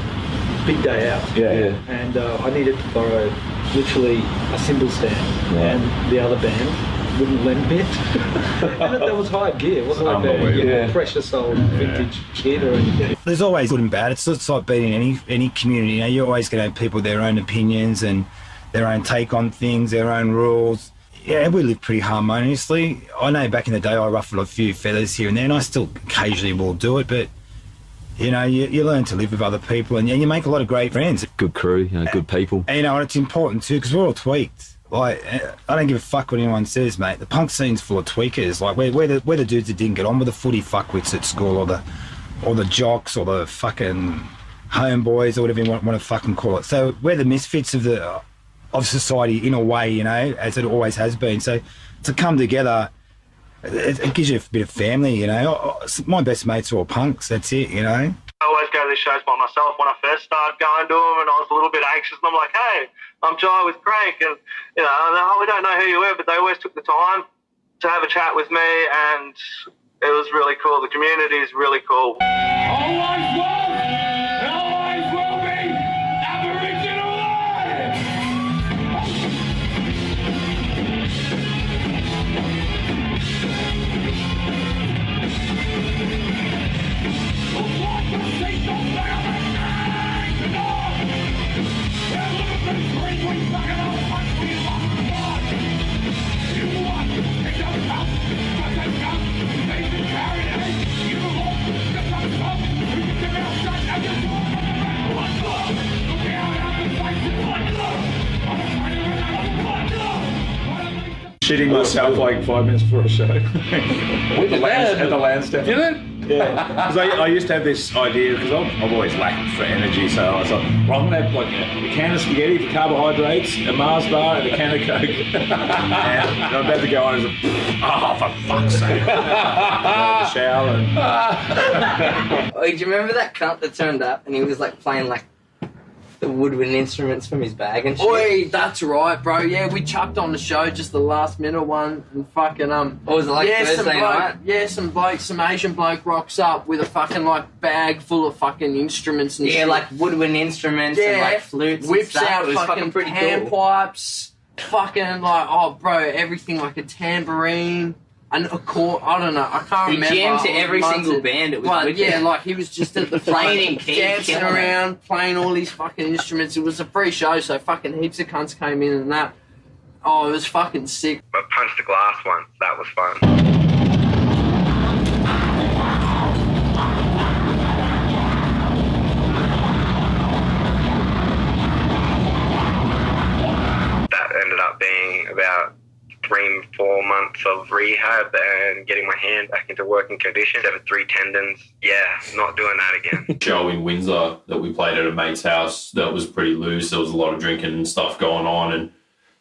Big Day Out, and I needed to borrow literally a cymbal stand, and the other band wouldn't lend me it. And that was hired gear. It wasn't like that precious old vintage kit or anything. There's always good and bad. It's just like being in any community. You're always going to have people with their own opinions and their own take on things, their own rules. Yeah, we live pretty harmoniously. I know back in the day I ruffled a few feathers here and there, and I still occasionally will do it, but You know, you learn to live with other people, and you make a lot of great friends. Good crew, you know, good people. And, you know, and it's important too, because we're all tweaked. Like, I don't give a fuck what anyone says, mate. The punk scene's full of tweakers. Like, we're the dudes that didn't get on with the footy fuckwits at school, or the jocks, or the fucking homeboys, or whatever you want to fucking call it. So we're the misfits of society in a way, you know, as it always has been. So to come together, it gives you a bit of family, you know. My best mates are all punks, that's it, you know. I always go to these shows by myself. When I first started going to them, and I was a little bit anxious, and I'm like, hey, I'm Jai with Crank, and, you know, we don't know who you were, but they always took the time to have a chat with me, and it was really cool. The community is really cool. Always was, and always will be Aboriginal life! Shitting myself like 5 minutes before a show. At the Lansdowne. Did it? Yeah. Because I used to have this idea, because I'm always lacking for energy, so I thought, well, I'm going to have like a can of spaghetti for carbohydrates, a Mars bar, and a can of Coke. And I'm about to go on as for fuck's sake. The shower and... Oh, do you remember that cunt that turned up and he was like playing like the woodwind instruments from his bag and shit? Oi, that's right, bro. Yeah, we chucked on the show just the last minute one and fucking What was it like Thursday night? Yeah, some Asian bloke rocks up with a fucking like bag full of fucking instruments and shit. Yeah, like woodwind instruments and like flutes whips and stuff. out It was fucking pretty panpipes, fucking like, oh bro, everything, like a tambourine. And a chord, I don't know, I can't remember. He jammed to every single band, it was wicked. Yeah, like he was just at the front, Playing key, dancing around, playing all these fucking instruments. It was a free show, so fucking heaps of cunts came in and that. Oh, it was fucking sick. I punched a glass once, that was fun. Ended up being about 3-4 months of rehab and getting my hand back into working condition. 3 tendons. Yeah, not doing that again. Show in Windsor that we played at a mate's house that was pretty loose. There was a lot of drinking and stuff going on, and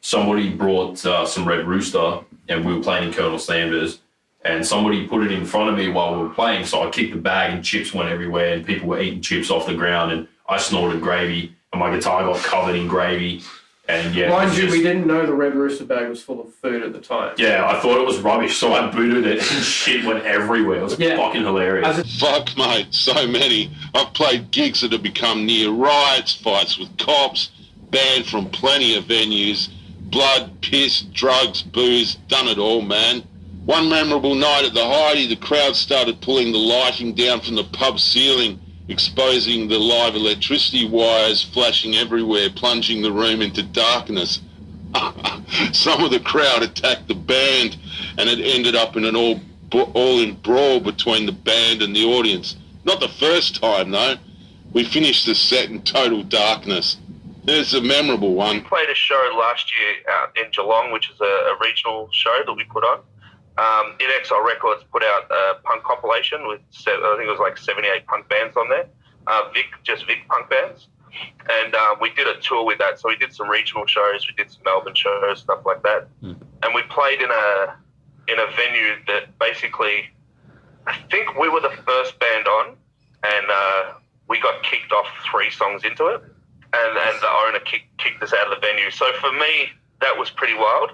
somebody brought some Red Rooster, and we were playing in Colonel Sanders, and somebody put it in front of me while we were playing, so I kicked the bag and chips went everywhere, and people were eating chips off the ground, and I snorted gravy, and my guitar got covered in gravy. And yeah, mind you, we didn't know the Red Rooster bag was full of food at the time. Yeah, I thought it was rubbish, so I booted it and shit went everywhere. It was fucking hilarious. Fuck, mate, so many. I've played gigs that have become near riots, fights with cops, banned from plenty of venues, blood, piss, drugs, booze, done it all, man. One memorable night at the Heidi, the crowd started pulling the lighting down from the pub ceiling, exposing the live electricity wires flashing everywhere, plunging the room into darkness. Some of the crowd attacked the band, and it ended up in an all-in brawl between the band and the audience. Not the first time, though. We finished the set in total darkness. It's a memorable one. We played a show last year out in Geelong, which is a regional show that we put on. Exile Records put out a punk compilation with, I think it was like 78 punk bands on there, Vic punk bands. And we did a tour with that. So we did some regional shows, we did some Melbourne shows, stuff like that. And we played in a venue that basically, I think we were the first band on, and we got kicked off 3 songs into it. And the owner kicked us out of the venue. So for me, that was pretty wild.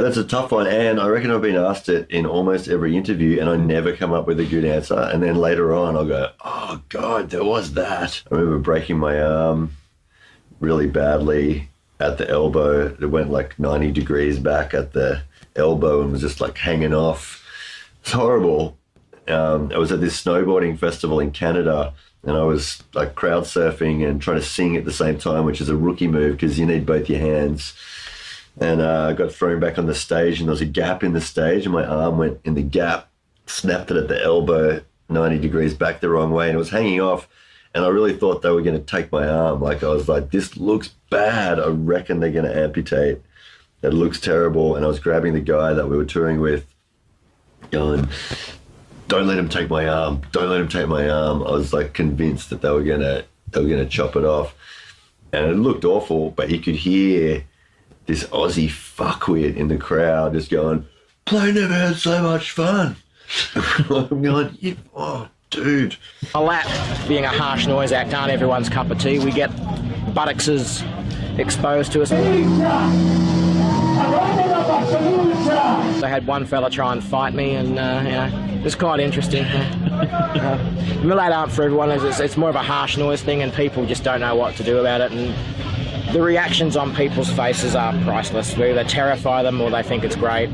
That's a tough one, and I reckon I've been asked it in almost every interview, and I never come up with a good answer. And then later on, I'll go, oh, God, there was that. I remember breaking my arm really badly at the elbow. It went like 90 degrees back at the elbow and was just like hanging off. It's horrible. I was at this snowboarding festival in Canada, and I was like crowd surfing and trying to sing at the same time, which is a rookie move because you need both your hands. And I got thrown back on the stage, and there was a gap in the stage, and my arm went in the gap, snapped it at the elbow, 90 degrees back the wrong way, and it was hanging off. And I really thought they were going to take my arm. Like, I was like, this looks bad. I reckon they're going to amputate. It looks terrible. And I was grabbing the guy that we were touring with, going, don't let him take my arm. Don't let him take my arm. I was like convinced that they were gonna chop it off. And it looked awful, but you could hear this Aussie fuckwit in the crowd just going, "Play never had so much fun." I'm going, oh, dude. A lap being a harsh noise act aren't everyone's cup of tea. We get buttocks exposed to us. They had one fella try and fight me, and it was quite interesting. Milad aren't for everyone. It's more of a harsh noise thing, and people just don't know what to do about it. And the reactions on people's faces are priceless. They either terrify them or they think it's great.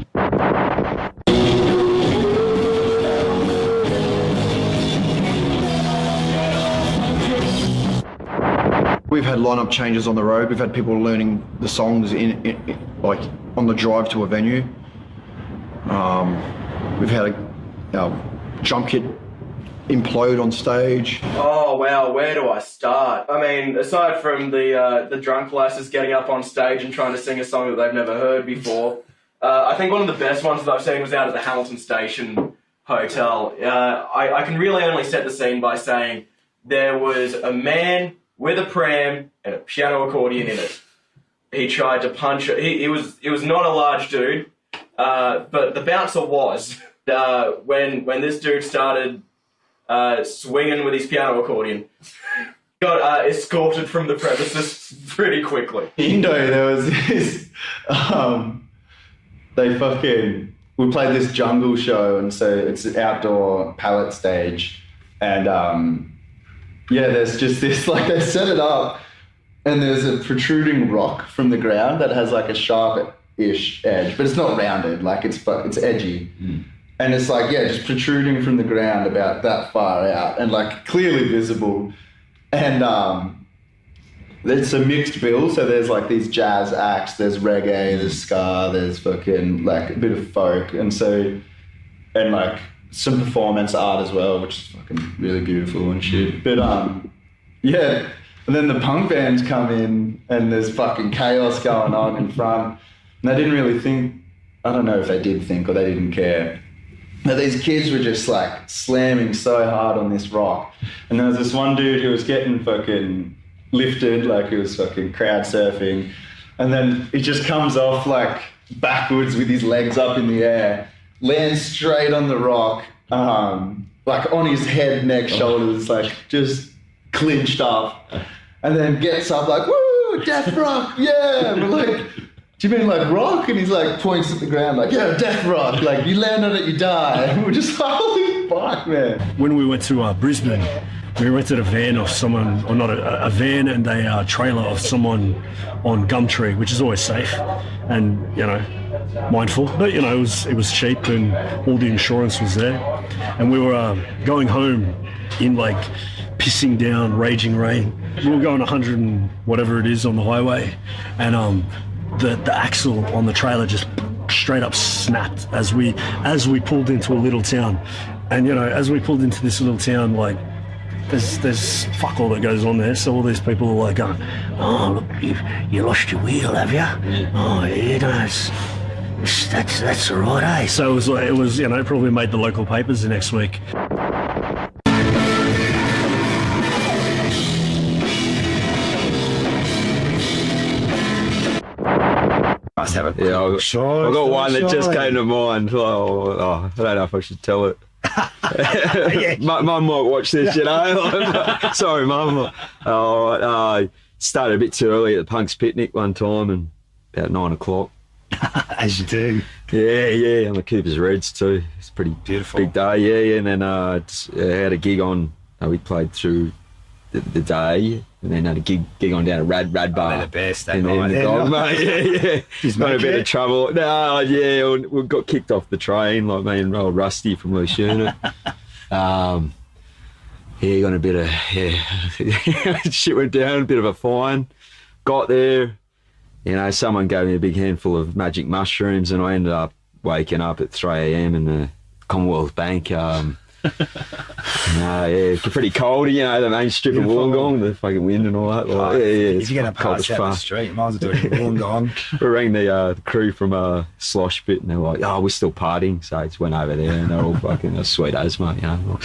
We've had lineup changes on the road. We've had people learning the songs in like on the drive to a venue. We've had a drum kit implode on stage. Oh wow, where do I start? I mean, aside from the drunk lasses getting up on stage and trying to sing a song that they've never heard before, I think one of the best ones that I've seen was out at the Hamilton Station Hotel. I can really only set the scene by saying there was a man with a pram and a piano accordion in it. He tried to punch it. He was not a large dude, but the bouncer was. When this dude started swinging with his piano accordion, got escorted from the premises pretty quickly. Indo, there was this, we played this jungle show, and so it's an outdoor pallet stage, and there's just this, like, they set it up, and there's a protruding rock from the ground that has like a sharp-ish edge, but it's not rounded, like it's edgy. And it's like, just protruding from the ground about that far out and like clearly visible. And it's a mixed bill. So there's like these jazz acts, there's reggae, there's ska, there's fucking like a bit of folk. And like some performance art as well, which is fucking really beautiful and shit. But and then the punk bands come in and there's fucking chaos going on in front. And they didn't really think, I don't know if they did think or they didn't care. But these kids were just like slamming so hard on this rock. And there was this one dude who was getting fucking lifted, like he was fucking crowd surfing. And then he just comes off like backwards with his legs up in the air, lands straight on the rock, like on his head, neck, shoulders, like just clinched up. And then gets up like, woo, death rock, yeah. And we're like, do you mean like rock? And he's like, points at the ground like, yeah, death rock. Like, you land on it, you die. And we're just like, holy fuck, man. When we went to Brisbane, we rented a van of someone, or not a van and a trailer of someone on Gumtree, which is always safe and, mindful. But, it was cheap and all the insurance was there. And we were going home in like pissing down, raging rain. We were going 100 and whatever it is on the highway. And, the axle on the trailer just straight up snapped as we pulled into a little town. And as we pulled into this little town, like there's fuck all that goes on there. So all these people are like going, oh look, you lost your wheel, have you? Oh yeah, that's all right, eh? So it was probably made the local papers the next week. I've got one that just came to mind. I don't know if I should tell it. Mum might watch this, Sorry, Mum. Started a bit too early at the Punks picnic one time, and about 9 o'clock. As you do. Yeah, on the Cooper's Reds too. It's a pretty beautiful big day, yeah. And then had a gig on. We played through the day, and then had a gig on down at Rad Bar. They're the best, that in night. the dog, mate. Yeah. He's Got a bit of trouble. No, yeah, we got kicked off the train, like me and old Rusty from Lushuna. Got a bit of, shit went down, a bit of a fine. Got there, you know, someone gave me a big handful of magic mushrooms, and I ended up waking up at 3 a.m. in the Commonwealth Bank. It's pretty cold, you know, the main strip of Wollongong, the fucking wind and all that. If you're going to pass out the street, you might as well do it in Wollongong. We rang the crew from Sloshpit, and they're like, "Oh, we're still partying," so I just went over there, and they're all fucking sweet as, mate, you know.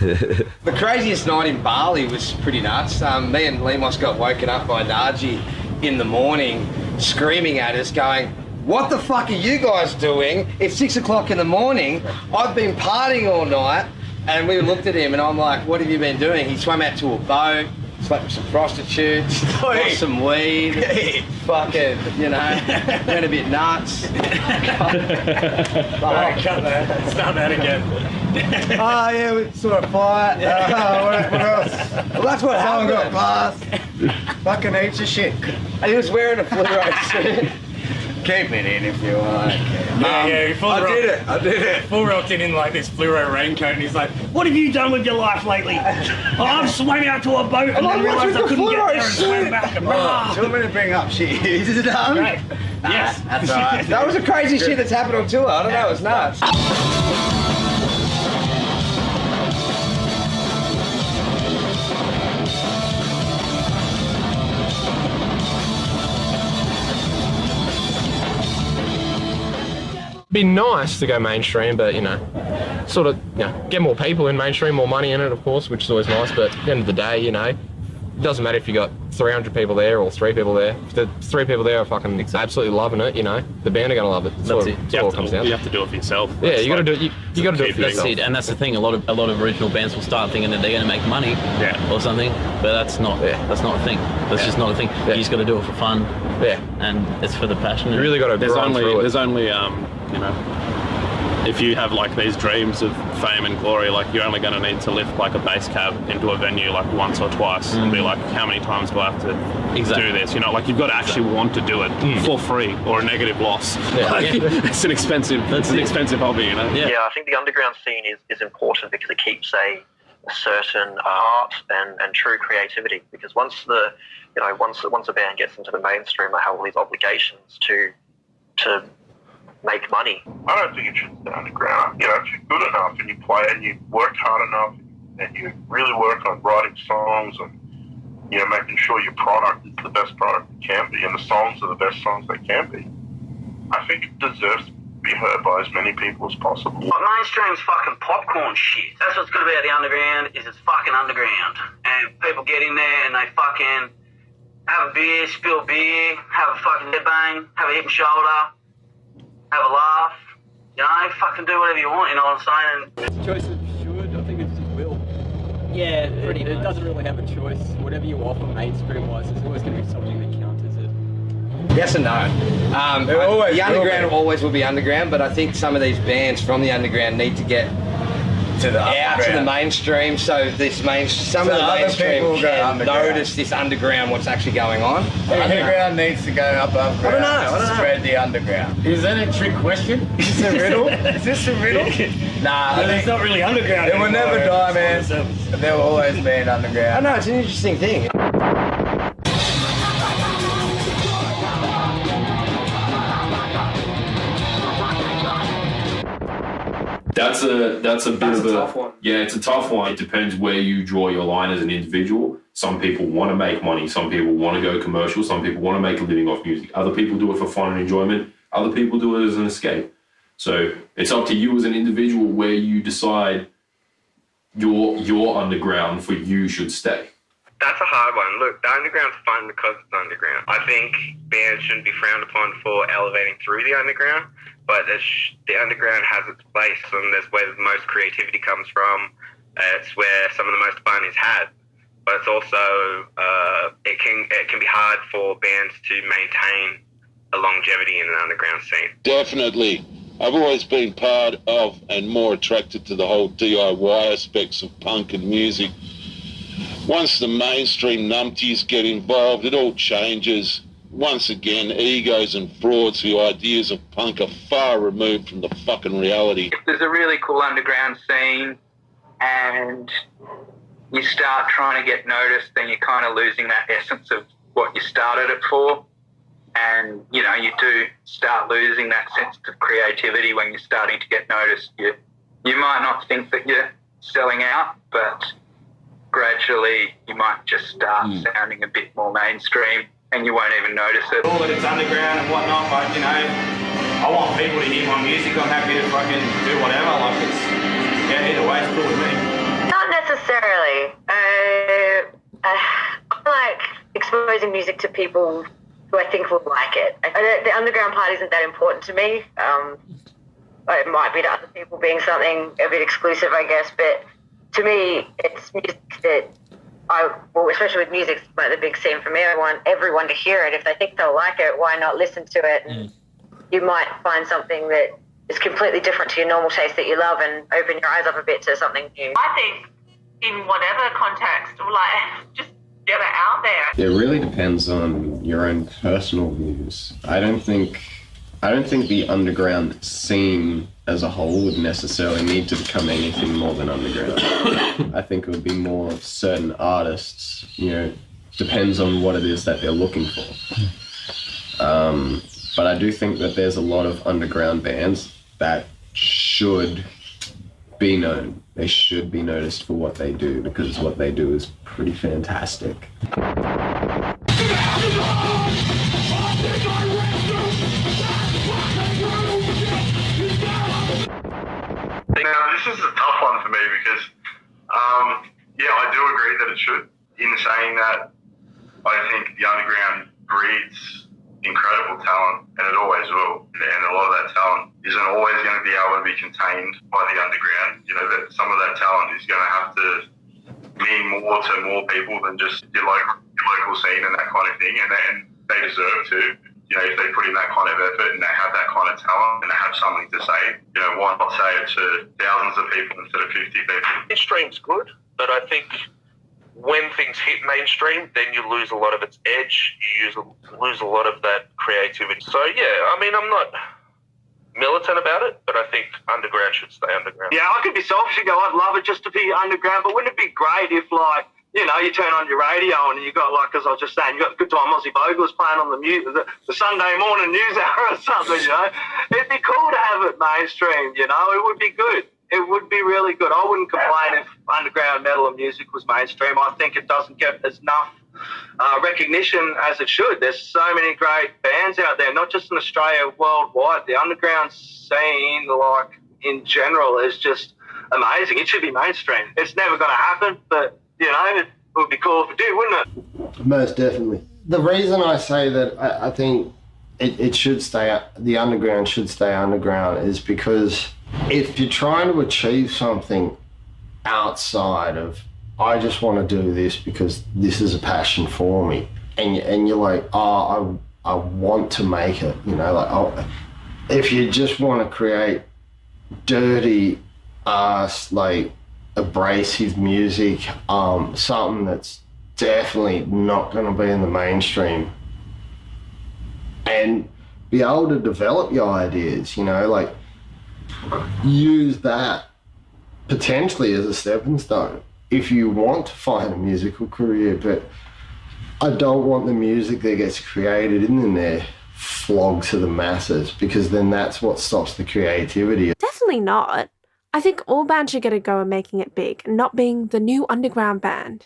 The craziest night in Bali was pretty nuts. Me and Lemos got woken up by Naji in the morning, screaming at us, going, "What the fuck are you guys doing? It's 6 o'clock in the morning. I've been partying all night." And we looked at him and I'm like, "What have you been doing?" He swam out to a boat, slept with some prostitutes, got some weed, fucking, you know, went a bit nuts. Cut that. Start that again. Oh yeah, we sort of fight. What else? Well, that's what Someone happened. got passed. Fucking heaps of shit. And he was wearing a fluoro suit. Keep it in if you want. I did it. Full rocked in like this fluoro raincoat, and he's like, "What have you done with your life lately?" "Oh, I've swam out to a boat and then realised I couldn't get there and swam back." And Do you want me to bring up shit? Is it done? Great. Yes. That's all right. That was the crazy shit that's happened on tour. I don't know, it's nuts. Be nice to go mainstream, but you know, sort of, you know, get more people in mainstream, more money in it, of course, which is always nice. But at the end of the day, you know, it doesn't matter if you got 300 people there or 3 people there. If the 3 people there are fucking absolutely loving it, you know, the band are going to love it. That's what it all comes down to. You have to do it for yourself. Yeah, you got to do it. You got to do it for That's yourself. it, And that's the thing. A lot of original bands will start thinking that they're going to make money, or something, but that's not. That's not a thing. That's just not a thing. You just got to do it for fun. Yeah, and it's for the passion. You really got to grind through it. There's only you know, if you have like these dreams of fame and glory, like you're only going to need to lift like a bass cab into a venue like once or twice and be like, how many times do I have to do this? You know, like you've got to actually want to do it for free or a negative loss. It's an expensive hobby, you know. Yeah, I think the underground scene is important because it keeps a certain art and true creativity. Because once a band gets into the mainstream, they have all these obligations to make money. I don't think it should be underground. You know, if you're good enough and you play and you work hard enough and you really work on writing songs and, you know, making sure your product is the best product it can be and the songs are the best songs they can be, I think it deserves to be heard by as many people as possible. But mainstream's fucking popcorn shit. That's what's good about the underground, is it's fucking underground. And people get in there and they fucking have a beer, spill beer, have a fucking headbang, have a hip and shoulder, have a laugh, you know, fucking do whatever you want, you know what I'm saying? It's a choice of should, I think it's just will. Yeah, it doesn't really have a choice. Whatever you offer mainstream-wise, there's always going to be something that counters it. Yes and no. The underground always will be underground, but I think some of these bands from the underground need to get to the mainstream, so some of the mainstream can notice this underground, what's actually going on. The underground needs to go up. I don't know. Spread the underground. Is that a trick question? Is this a riddle? Is this a riddle? Nah, It's not really underground. It will never die, man. There will always be an underground. I know, it's an interesting thing. That's a bit of a tough one. Yeah, it's a tough one. It depends where you draw your line as an individual. Some people want to make money. Some people want to go commercial. Some people want to make a living off music. Other people do it for fun and enjoyment. Other people do it as an escape. So it's up to you as an individual where you decide your underground for you should stay. That's a hard one. Look, the underground's fun because it's underground. I think bands shouldn't be frowned upon for elevating through the underground, but the underground has its place, and that's where the most creativity comes from. It's where some of the most fun is had. But it's also it can be hard for bands to maintain a longevity in an underground scene. Definitely. I've always been part of and more attracted to the whole DIY aspects of punk and music. Once the mainstream numpties get involved, it all changes. Once again, egos and frauds whose ideas of punk are far removed from the fucking reality. If there's a really cool underground scene and you start trying to get noticed, then you're kind of losing that essence of what you started it for. And, you know, you do start losing that sense of creativity when you're starting to get noticed. You might not think that you're selling out, but gradually you might just start sounding a bit more mainstream and you won't even notice it. All that it's underground and whatnot, but, you know, I want people to hear my music. I'm happy to fucking do whatever. Like, it's, yeah, either way, it's cool with me. Not necessarily. I like exposing music to people who I think will like it. The underground part isn't that important to me. It might be to other people being something a bit exclusive, I guess, but to me, it's music that especially with music, it's like the big scene for me. I want everyone to hear it. If they think they'll like it, why not listen to it? And you might find something that is completely different to your normal taste that you love and open your eyes up a bit to something new. I think in whatever context, like, just get it out there. It really depends on your own personal views. I don't think the underground scene as a whole would necessarily need to become anything more than underground. I think it would be more certain artists, you know, depends on what it is that they're looking for. But I do think that there's a lot of underground bands that should be known. They should be noticed for what they do, because what they do is pretty fantastic. Now, this is a tough one for me because, yeah, I do agree that it should, in saying that I think the underground breeds incredible talent, and it always will. And a lot of that talent isn't always going to be able to be contained by the underground. You know, that some of that talent is going to have to mean more to more people than just your local scene and that kind of thing. And they deserve to. You know, if they put in that kind of effort and they have that kind of talent and they have something to say, you know, why not say it to thousands of people instead of 50 people? Mainstream's good, but I think when things hit mainstream, then you lose a lot of its edge. You lose a lot of that creativity. So, yeah, I mean, I'm not militant about it, but I think underground should stay underground. Yeah, I could be selfish and go, I'd love it just to be underground, but wouldn't it be great if, like, you know, you turn on your radio and you got, like, as I was just saying, you got Good Time Aussie Boglars playing on the Sunday morning news hour or something, you know. It'd be cool to have it mainstream, you know. It would be good. It would be really good. I wouldn't complain if underground metal and music was mainstream. I think it doesn't get enough recognition as it should. There's so many great bands out there, not just in Australia, worldwide. The underground scene, like, in general, is just amazing. It should be mainstream. It's never going to happen, but, you know, it would be cool if it did, wouldn't it? Most definitely. The reason I say that I think it should stay, the underground should stay underground, is because if you're trying to achieve something outside of, I just want to do this because this is a passion for me, and you're like, oh, I want to make it, you know, like, if you just want to create dirty ass, like, abrasive music, something that's definitely not going to be in the mainstream, and be able to develop your ideas, you know, like, use that potentially as a stepping stone if you want to find a musical career. But I don't want the music that gets created in there flogged to the masses, because then that's what stops the creativity. Definitely not. I think all bands should get a go at making it big, and not being the new underground band.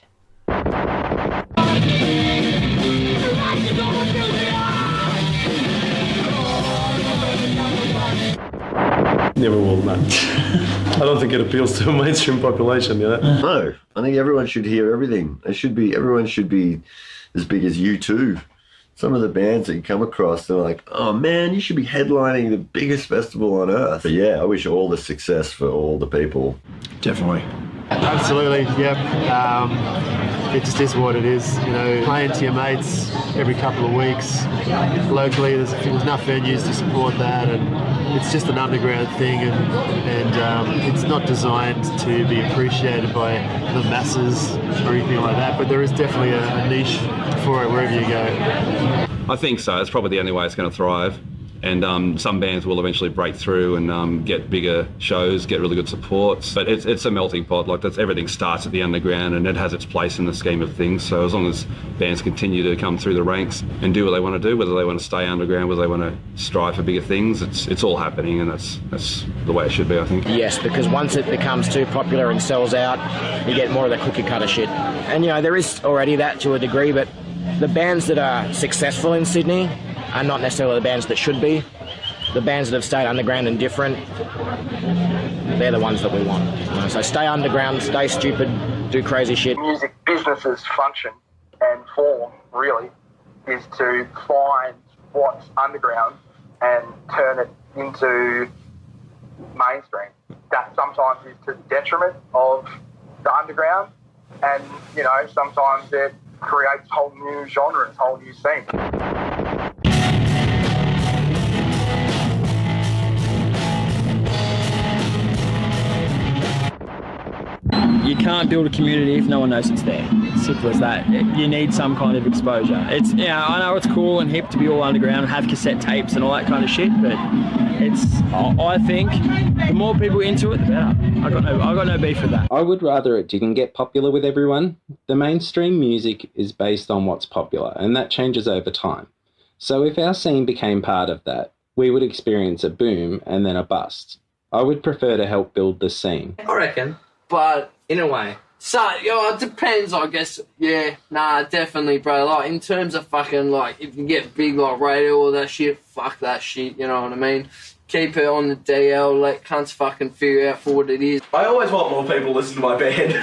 Never will, no. I don't think it appeals to a mainstream population, you know? No, I think everyone should hear everything. Everyone should be as big as U2. Some of the bands that you come across, they're like, oh man, you should be headlining the biggest festival on earth. But yeah, I wish all the success for all the people. Definitely. Absolutely, yep. It just is what it is, you know, playing to your mates every couple of weeks. Locally, there's enough venues to support that, and it's just an underground thing, and it's not designed to be appreciated by the masses or anything like that, but there is definitely a niche for it wherever you go. I think so. It's probably the only way it's going to thrive. And some bands will eventually break through and get bigger shows, get really good supports. But it's a melting pot. Like everything starts at the underground, and it has its place in the scheme of things. So as long as bands continue to come through the ranks and do what they want to do, whether they want to stay underground, whether they want to strive for bigger things, it's all happening, and that's the way it should be, I think. Yes, because once it becomes too popular and sells out, you get more of the cookie cutter shit. And there is already that to a degree, but the bands that are successful in Sydney are not necessarily the bands that should be. The bands that have stayed underground and different, they're the ones that we want. So stay underground, stay stupid, do crazy shit. Music businesses function and form, really, is to find what's underground and turn it into mainstream. That sometimes is to the detriment of the underground, and sometimes it creates whole new genres, whole new scenes. You can't build a community if no one knows it's there. Simple as that. You need some kind of exposure. I know it's cool and hip to be all underground and have cassette tapes and all that kind of shit, but I think the more people into it, the better. I got no beef with that. I would rather it didn't get popular with everyone. The mainstream music is based on what's popular, and that changes over time. So if our scene became part of that, we would experience a boom and then a bust. I would prefer to help build the scene. I reckon. But in a way. So, it depends, I guess. Yeah, nah, definitely, bro. Like, in terms of fucking, like, if you get big, like, radio or that shit, fuck that shit, you know what I mean? Keep it on the DL, let cunts fucking figure out for what it is. I always want more people to listen to my band.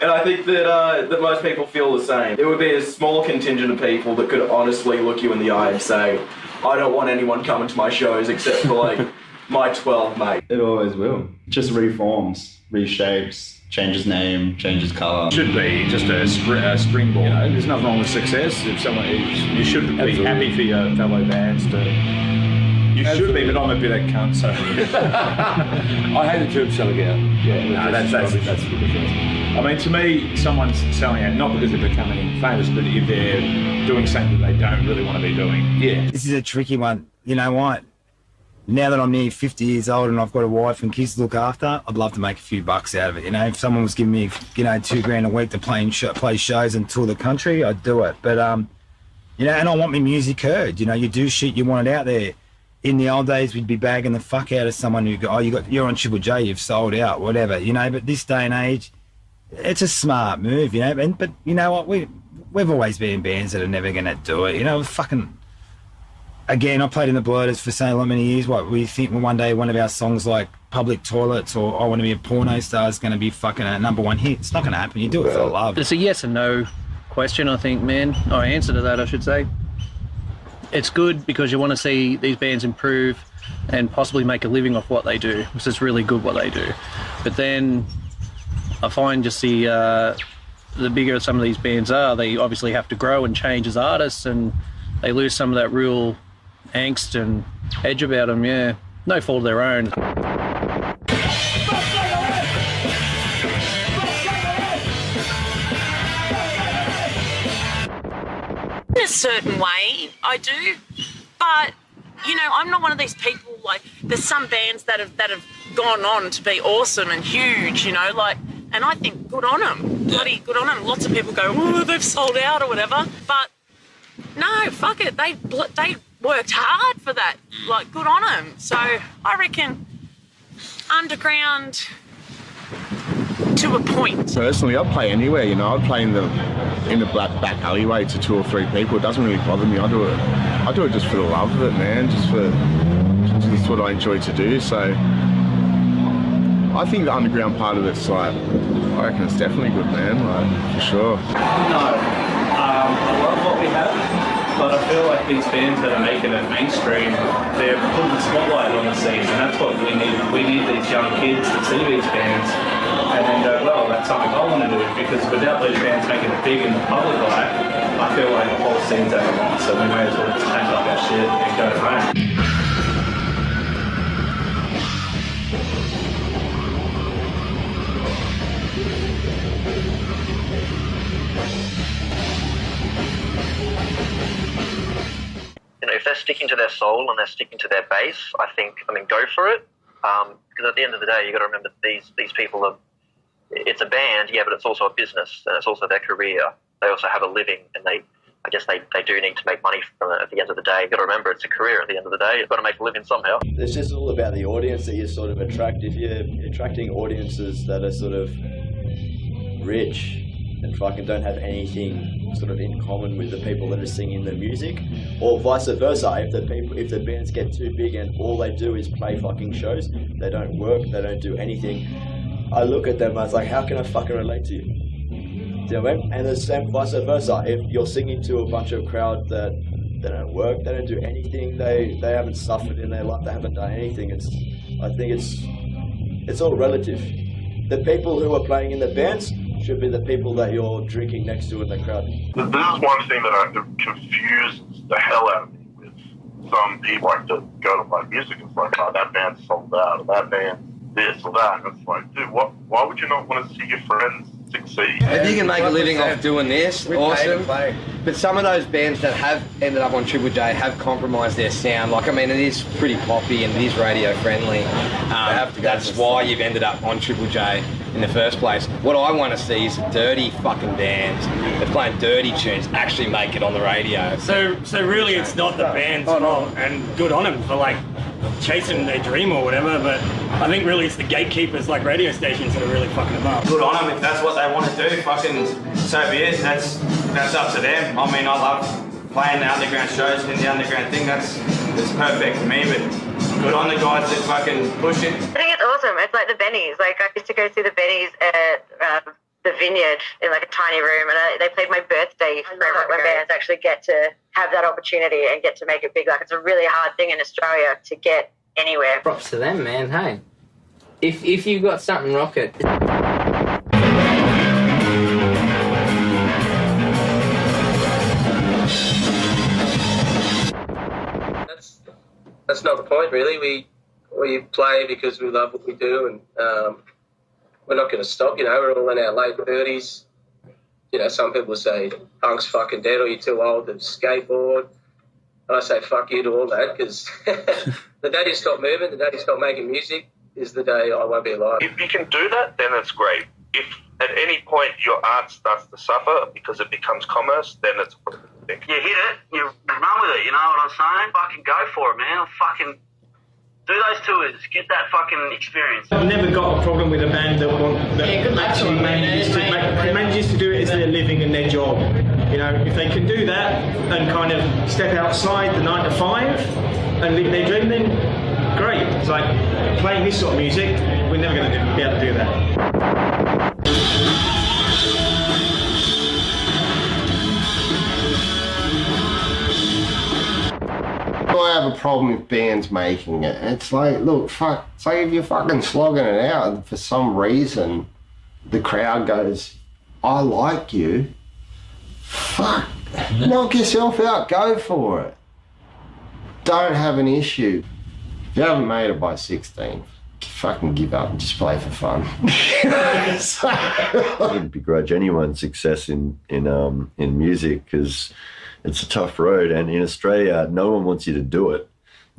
And I think that most people feel the same. It would be a small contingent of people that could honestly look you in the eye and say, I don't want anyone coming to my shows except for, like, my 12 mate. It always will. Just reforms, reshapes, changes name, changes colour. Should be just a springboard. There's nothing wrong with success. If someone, you should be happy for your fellow bands to. You should be, but I'm a bit of a cunt, so. I hate the term selling out. Yeah, that's ridiculous. I mean, to me, someone's selling out not because they're becoming famous, but if they're doing something that they don't really want to be doing. Yeah. This is a tricky one. You know what? Now that I'm nearly 50 years old and I've got a wife and kids to look after, I'd love to make a few bucks out of it. If someone was giving me, $2,000 a week to play shows and tour the country, I'd do it. But, and I want my music heard. You do shit, you want it out there. In the old days, we'd be bagging the fuck out of someone who go, you're on Triple J, you've sold out, whatever, But this day and age, it's a smart move, But you know what? We've always been bands that are never going to do it, fucking. Again, I played in the Blurters for so many years. What, we think one day one of our songs like Public Toilets or I Want to Be a Porno Star is going to be fucking a #1 hit. It's not going to happen. You do it for love. It's a yes and no question, I think, man. Or answer to that, I should say. It's good because you want to see these bands improve and possibly make a living off what they do, because it's really good what they do. But then I find just the bigger some of these bands are, they obviously have to grow and change as artists, and they lose some of that real angst and edge about them, yeah. No fault of their own. In a certain way, I do. But, I'm not one of these people, like, there's some bands that have gone on to be awesome and huge, and I think good on them. Bloody good on them. Lots of people go, oh, they've sold out or whatever. But, no, fuck it. They worked hard for that. Like, good on them. So I reckon underground to a point. Personally, I'd play anywhere. I'd play in the back alleyway to 2 or 3 people. It doesn't really bother me. I do it just for the love of it, man. Just what I enjoy to do. So I think the underground part of it's I reckon it's definitely good, man. For sure. No, I love what we have. But I feel like these bands that are making it mainstream, they're putting the spotlight on the scene, and that's what we need. We need these young kids to see these bands and then go, well, that's something I want to do, because without these bands making it big in the public eye, I feel like the whole scene's out of line, so we may as well just pack up our shit and go home. if they're sticking to their soul and they're sticking to their base, I mean, go for it. Because at the end of the day, you got to remember these people are. It's a band, yeah, but it's also a business and it's also their career. They also have a living, and I guess they do need to make money from it at the end of the day. You've got to remember it's a career at the end of the day. You've got to make a living somehow. It's just all about the audience that you sort of attract. If you're attracting audiences that are sort of rich and fucking don't have anything sort of in common with the people that are singing the music, or vice versa, if the bands get too big and all they do is play fucking shows, they don't work, they don't do anything, I look at them and I was like, how can I fucking relate to you? Do you know what I mean? And the same vice versa. If you're singing to a bunch of crowd that they don't work, they don't do anything, they haven't suffered in their life, they haven't done anything, I think it's all relative. The people who are playing in the bands should be the people that you're drinking next to in the crowd. This is one thing that confused the hell out of me with some people like to go to my music. It's like, oh, that band's sold out, or that band's this or that. And it's like, dude, why would you not want to see your friends succeed? If you can make a living off doing this, awesome. But some of those bands that have ended up on Triple J have compromised their sound. Like, I mean, it is pretty poppy and it is radio friendly. That's why you've ended up on Triple J in the first place. What I want to see is dirty fucking bands that are playing dirty tunes actually make it on the radio. So really it's not the band's fault, and good on them for like chasing their dream or whatever, but I think really it's the gatekeepers like radio stations that are really fucking them up. Good on them. If that's what they want to do, fucking so be it. That's up to them. I mean, I love playing the underground shows and the underground thing. That's perfect for me, but good on the guys that fucking push it. I think it's awesome. It's like the Bunnies. Like, I used to go see the Bunnies at the Vineyard in like a tiny room, and they played my birthday for when bands actually get to have that opportunity and get to make it big. Like, it's a really hard thing in Australia to get anywhere. Props to them, man. Hey, if you got something, rock it. That's not the point, really. We play because we love what we do, and we're not going to stop. You know, we're all in our late 30s. You know, some people say punk's fucking dead, or you're too old to skateboard. And I say fuck you to all that, because the day you stop moving, the day you stop making music, is the day I won't be alive. If you can do that, then it's great. If at any point your art starts to suffer because it becomes commerce, then it's a thing. You hit it, you run with it, you know what I'm saying? Fucking go for it, man. Fucking do those tours, get that fucking experience. I've never got a problem with a band that actually manages to do it as their living and their job. You know, if they can do that and kind of step outside the 9 to 5 and live their dream, then great. It's like playing this sort of music, we're never going to be able to do that. I have a problem with bands making it. It's like, look, fuck. It's like if you're fucking slogging it out, and for some reason the crowd goes, I like you. Fuck. Knock yourself out. Go for it. Don't have an issue. If you haven't made it by 16, fucking give up and just play for fun. I wouldn't begrudge anyone success in music, because it's a tough road, and in Australia, no one wants you to do it.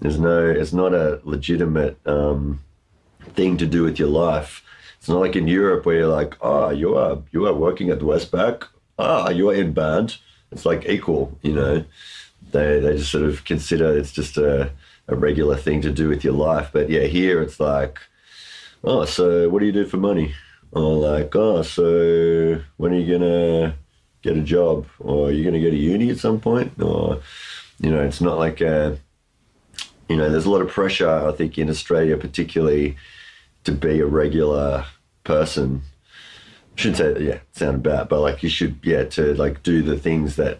It's not a legitimate thing to do with your life. It's not like in Europe where you're like, oh, you are working at the Westpac. Ah, you are in band. It's like equal, you know. They just sort of consider it's just a regular thing to do with your life. But yeah, here it's like, oh, so what do you do for money? Or like, oh, so when are you gonna get a job, or are you going to go to uni at some point? Or, you know, it's not like there's a lot of pressure, I think, in Australia particularly, to be a regular person. I shouldn't say, yeah, it sounded bad, but like you should, yeah, to like do the things that,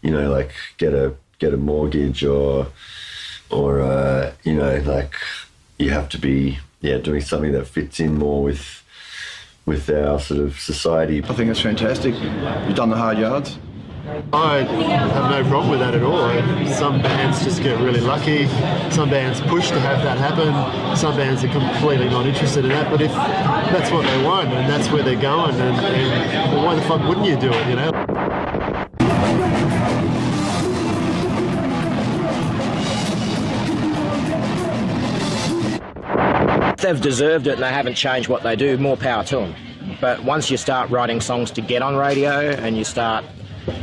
you know, like get a mortgage or you know, like you have to be, yeah, doing something that fits in more with our sort of society. I think it's fantastic. You've done the hard yards. I have no problem with that at all. Some bands just get really lucky. Some bands push to have that happen. Some bands are completely not interested in that. But if that's what they want and that's where they're going, and well, why the fuck wouldn't you do it, you know? they've deserved it and they haven't changed what they do, more power to them. But once you start writing songs to get on radio and you start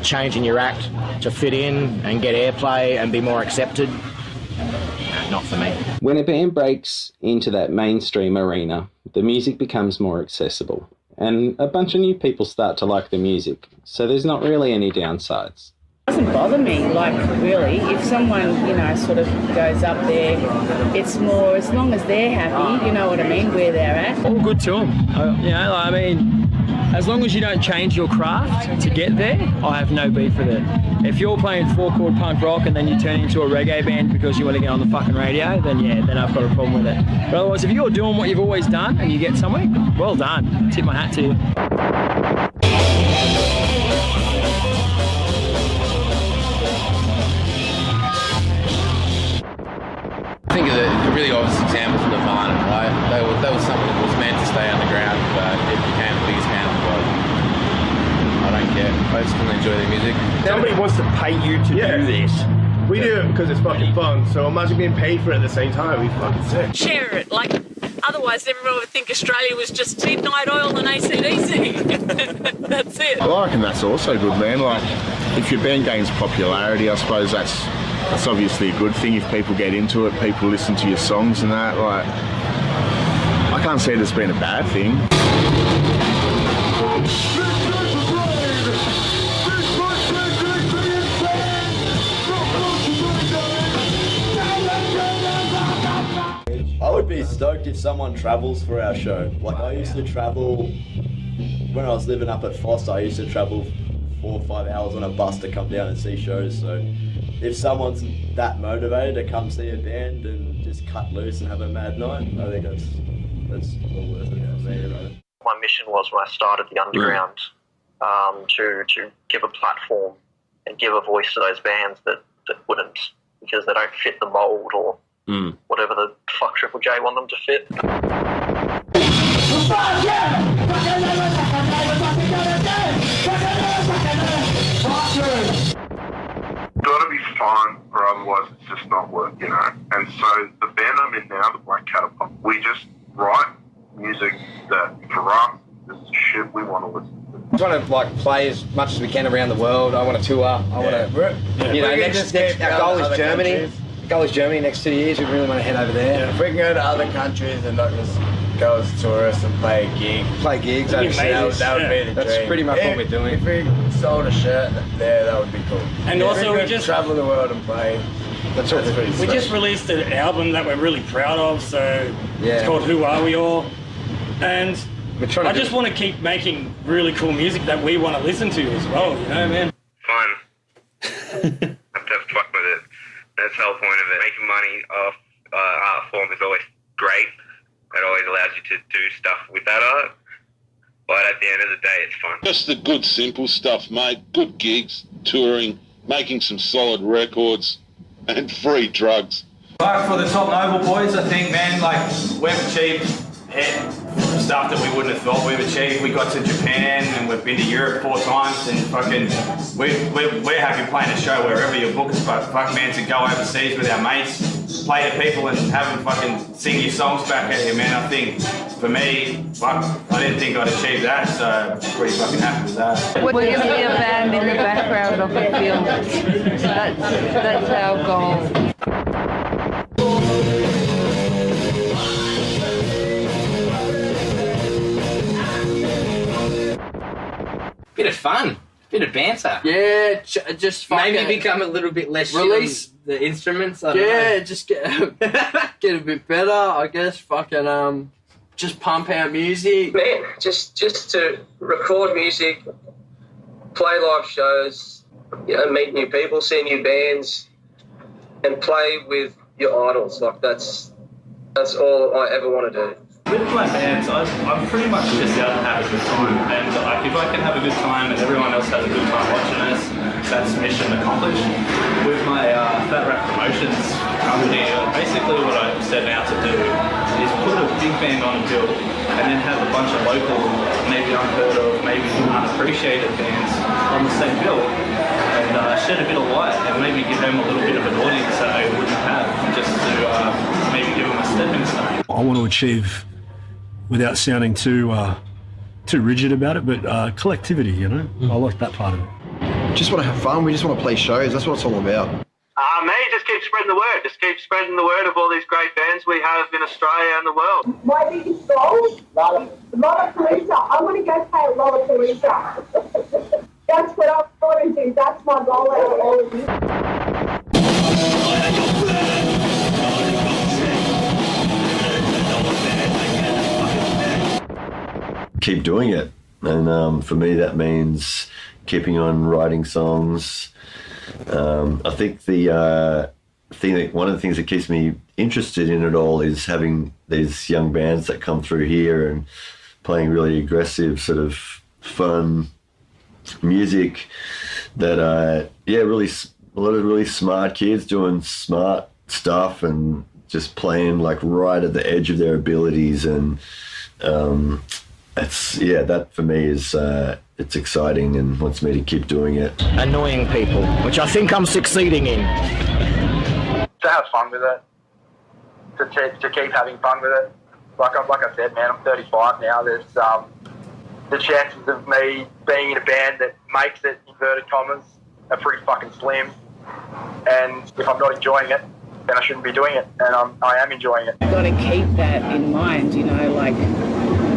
changing your act to fit in and get airplay and be more accepted, not for me. When a band breaks into that mainstream arena, the music becomes more accessible and a bunch of new people start to like the music, so there's not really any downsides. It doesn't bother me, like, really. If someone, you know, sort of goes up there, it's more, as long as they're happy, you know what I mean, where they're at. All good to them. You know, I mean, as long as you don't change your craft to get there, I have no beef with it. If you're playing 4-chord punk rock and then you turn into a reggae band because you want to get on the fucking radio, then yeah, then I've got a problem with it. But otherwise, if you're doing what you've always done and you get somewhere, well done. Tip my hat to you. I think a really obvious example from the Vacant, right? That was something that was meant to stay underground, but it became the biggest band in the world. I don't care. I just want to enjoy their music. Somebody wants to pay you to do this. We do it because it's fucking fun, so imagine being paid for it at the same time. It'd be fucking sick. Share it, like, otherwise everyone would think Australia was just Midnight Oil and AC/DC. That's it. I reckon that's also good, man. Like, if your band gains popularity, I suppose that's obviously a good thing. If people get into it, people listen to your songs and that, like, I can't say it's been a bad thing. I would be stoked if someone travels for our show. Like, I used to travel, when I was living up at Foster, I used to travel 4 or 5 hours on a bus to come down and see shows, so if someone's that motivated to come see a band and just cut loose and have a mad night, I think that's well worth it. My mission was, when I started the Underground, to give a platform and give a voice to those bands that wouldn't, because they don't fit the mould or whatever the fuck Triple J want them to fit. Gotta be fun, or otherwise it's just not work, you know. And so the band I'm in now, the Black Catapult, we just write music that for us is shit we want to listen to. I want to like play as much as we can around the world. I want to tour. I want to, you know. Next our goal is Germany. Countries. Our goal is Germany next 2 years. We really want to head over there. Yeah, if we can go to other countries and not just go as tourists and play a gig. Play gigs overseas. That would be the dream. That's pretty much what we're doing. If we sold a shirt there, that would be cool. And yeah, also we just travel the world and play. That's pretty we just released an album that we're really proud of, so it's called Who Are We All? And I just want to keep making really cool music that we want to listen to as well, you know, man? Fun. Have to have fun with it. That's the whole point of it. Making money off art form is always great. It always allows you to do stuff with that art. But at the end of the day, it's fun. Just the good, simple stuff, mate. Good gigs, touring, making some solid records, and free drugs. Like for the Topnovil boys, I think, man, like we've achieved stuff that we wouldn't have thought we've achieved. We got to Japan and we've been to Europe 4 times and fucking we're happy playing a show wherever you book us, but fuck man, to go overseas with our mates, play to people and have them fucking sing your songs back at you, man. I think for me, fuck, I didn't think I'd achieve that, so I'm pretty fucking happy with that. We're going to be a band in the background of the film. That's our goal. Bit of fun, bit of banter. Yeah, just maybe become a little bit less. Release the instruments. I don't know. Just get a bit better, I guess. Fucking just pump out music. Man, just to record music, play live shows, you know, meet new people, see new bands, and play with your idols. Like that's all I ever want to do. With my bands, I'm pretty much just out to have a good time, and like if I can have a good time and everyone else has a good time watching us, that's mission accomplished. With my Fat Rat Promotions company, basically what I set out to do is put a big band on a bill and then have a bunch of local, maybe unheard of, maybe unappreciated bands on the same bill, and shed a bit of light and maybe give them a little bit of an audience that they wouldn't have, just to maybe give them a stepping stone. I want to achieve, without sounding too rigid about it, but collectivity, you know? I like that part of it. Just want to have fun. We just want to play shows. That's what it's all about. Me, just keep spreading the word. Just keep spreading the word of all these great bands we have in Australia and the world. My biggest goal? Lollapalooza. I'm going to go play at Lollapalooza. That's what I'm going to do. That's my goal out of all of you. Keep doing it. And for me, that means keeping on writing songs. I think one of the things that keeps me interested in it all is having these young bands that come through here and playing really aggressive, sort of fun music that, really a lot of really smart kids doing smart stuff and just playing like right at the edge of their abilities. And that for me is it's exciting and wants me to keep doing it. Annoying people, which I think I'm succeeding in. To have fun with it, to keep having fun with it. Like I said, man, I'm 35 now. There's the chances of me being in a band that makes it, inverted commas, are pretty fucking slim. And if I'm not enjoying it, then I shouldn't be doing it. And I am enjoying it. You've got to keep that in mind, you know, like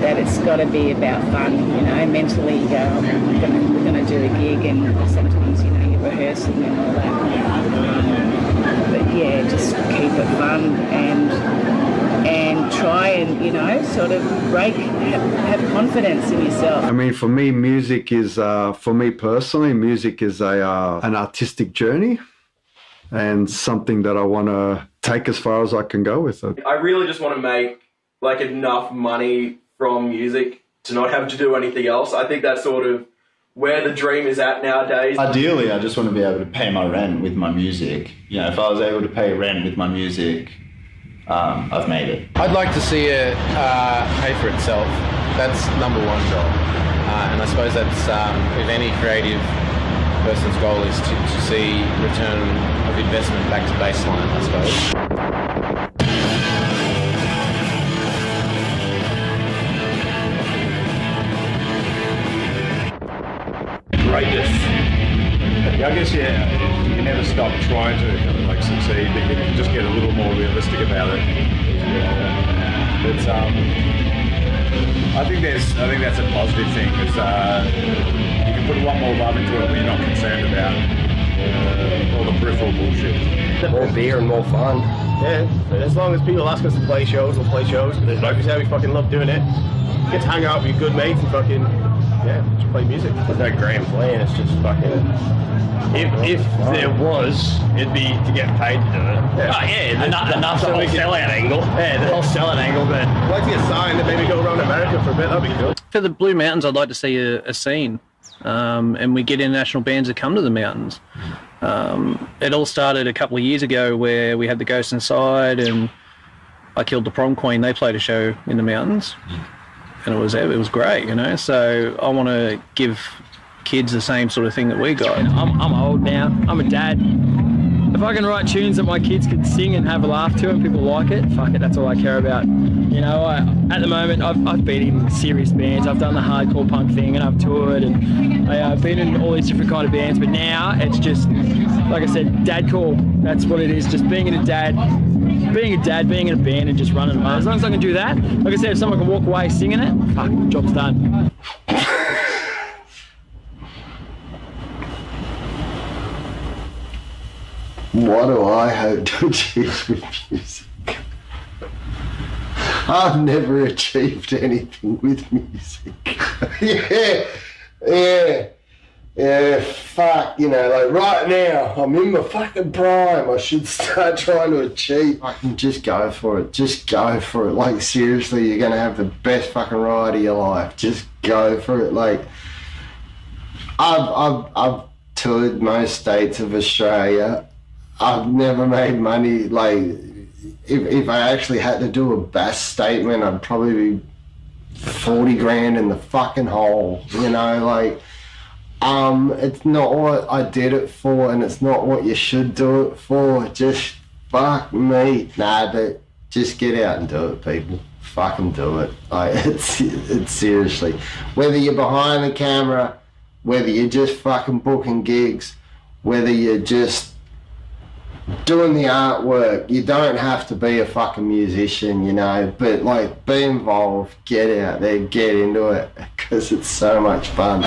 that it's got to be about fun, you know. Mentally you go, we're going to do a gig, and sometimes, you know, you're rehearsing and all that. But yeah, just keep it fun and try and, you know, sort of have confidence in yourself. I mean, for me, music is, for me personally, music is an artistic journey and something that I want to take as far as I can go with it. I really just want to make like enough money from music to not have to do anything else. I think that's sort of where the dream is at nowadays. Ideally, I just want to be able to pay my rent with my music. You know, if I was able to pay rent with my music, I've made it. I'd like to see it pay for itself. That's number one goal. And I suppose that's if any creative person's goal is to see return of investment back to baseline, I suppose. Greatness. I guess, you never stop trying to kind of like succeed, but you can just get a little more realistic about it. But I think that's a positive thing, because you can put one more love into it when you're not concerned about all the peripheral bullshit. More beer and more fun. Yeah, as long as people ask us to play shows, we'll play shows. Like we said, we fucking love doing it. Get to hang out with your good mates and fucking, just play music. There's no grand plan, it's just fucking... If there was, it'd be to get paid to do it. Enough the whole sellout angle. Yeah, the whole sellout angle, but... I'd like to get signed and maybe go around America for a bit, that'd be good. For the Blue Mountains, I'd like to see a scene, and we get international bands that come to the mountains. It all started a couple of years ago where we had the Ghost Inside and I Killed the Prom Queen. They played a show in the mountains, and it was great, you know. So I want to give kids the same sort of thing that we got. I'm old now. I'm a dad. If I can write tunes that my kids can sing and have a laugh to and people like it, fuck it, that's all I care about. You know, at the moment, I've been in serious bands. I've done the hardcore punk thing and I've toured and I've been in all these different kind of bands, but now it's just, like I said, dad call. That's what it is, just being in a band and just running around. As long as I can do that, like I said, if someone can walk away singing it, fuck, the job's done. What do I hope to achieve with music? I've never achieved anything with music. Yeah, fuck, you know, like right now, I'm in my fucking prime. I should start trying to achieve. Just go for it. Just go for it. Like, seriously, you're going to have the best fucking ride of your life. Just go for it. Like, I've toured most states of Australia. I've never made money. Like, if I actually had to do a bass statement, I'd probably be 40 grand in the fucking hole, you know, like, it's not what I did it for, and it's not what you should do it for. Just fuck me. Nah, but Just get out and do it, people. Fucking do it. Like, it's seriously. Whether you're behind the camera, whether you're just fucking booking gigs, whether you're just doing the artwork, you don't have to be a fucking musician, you know, but like, be involved, get out there, get into it, because it's so much fun.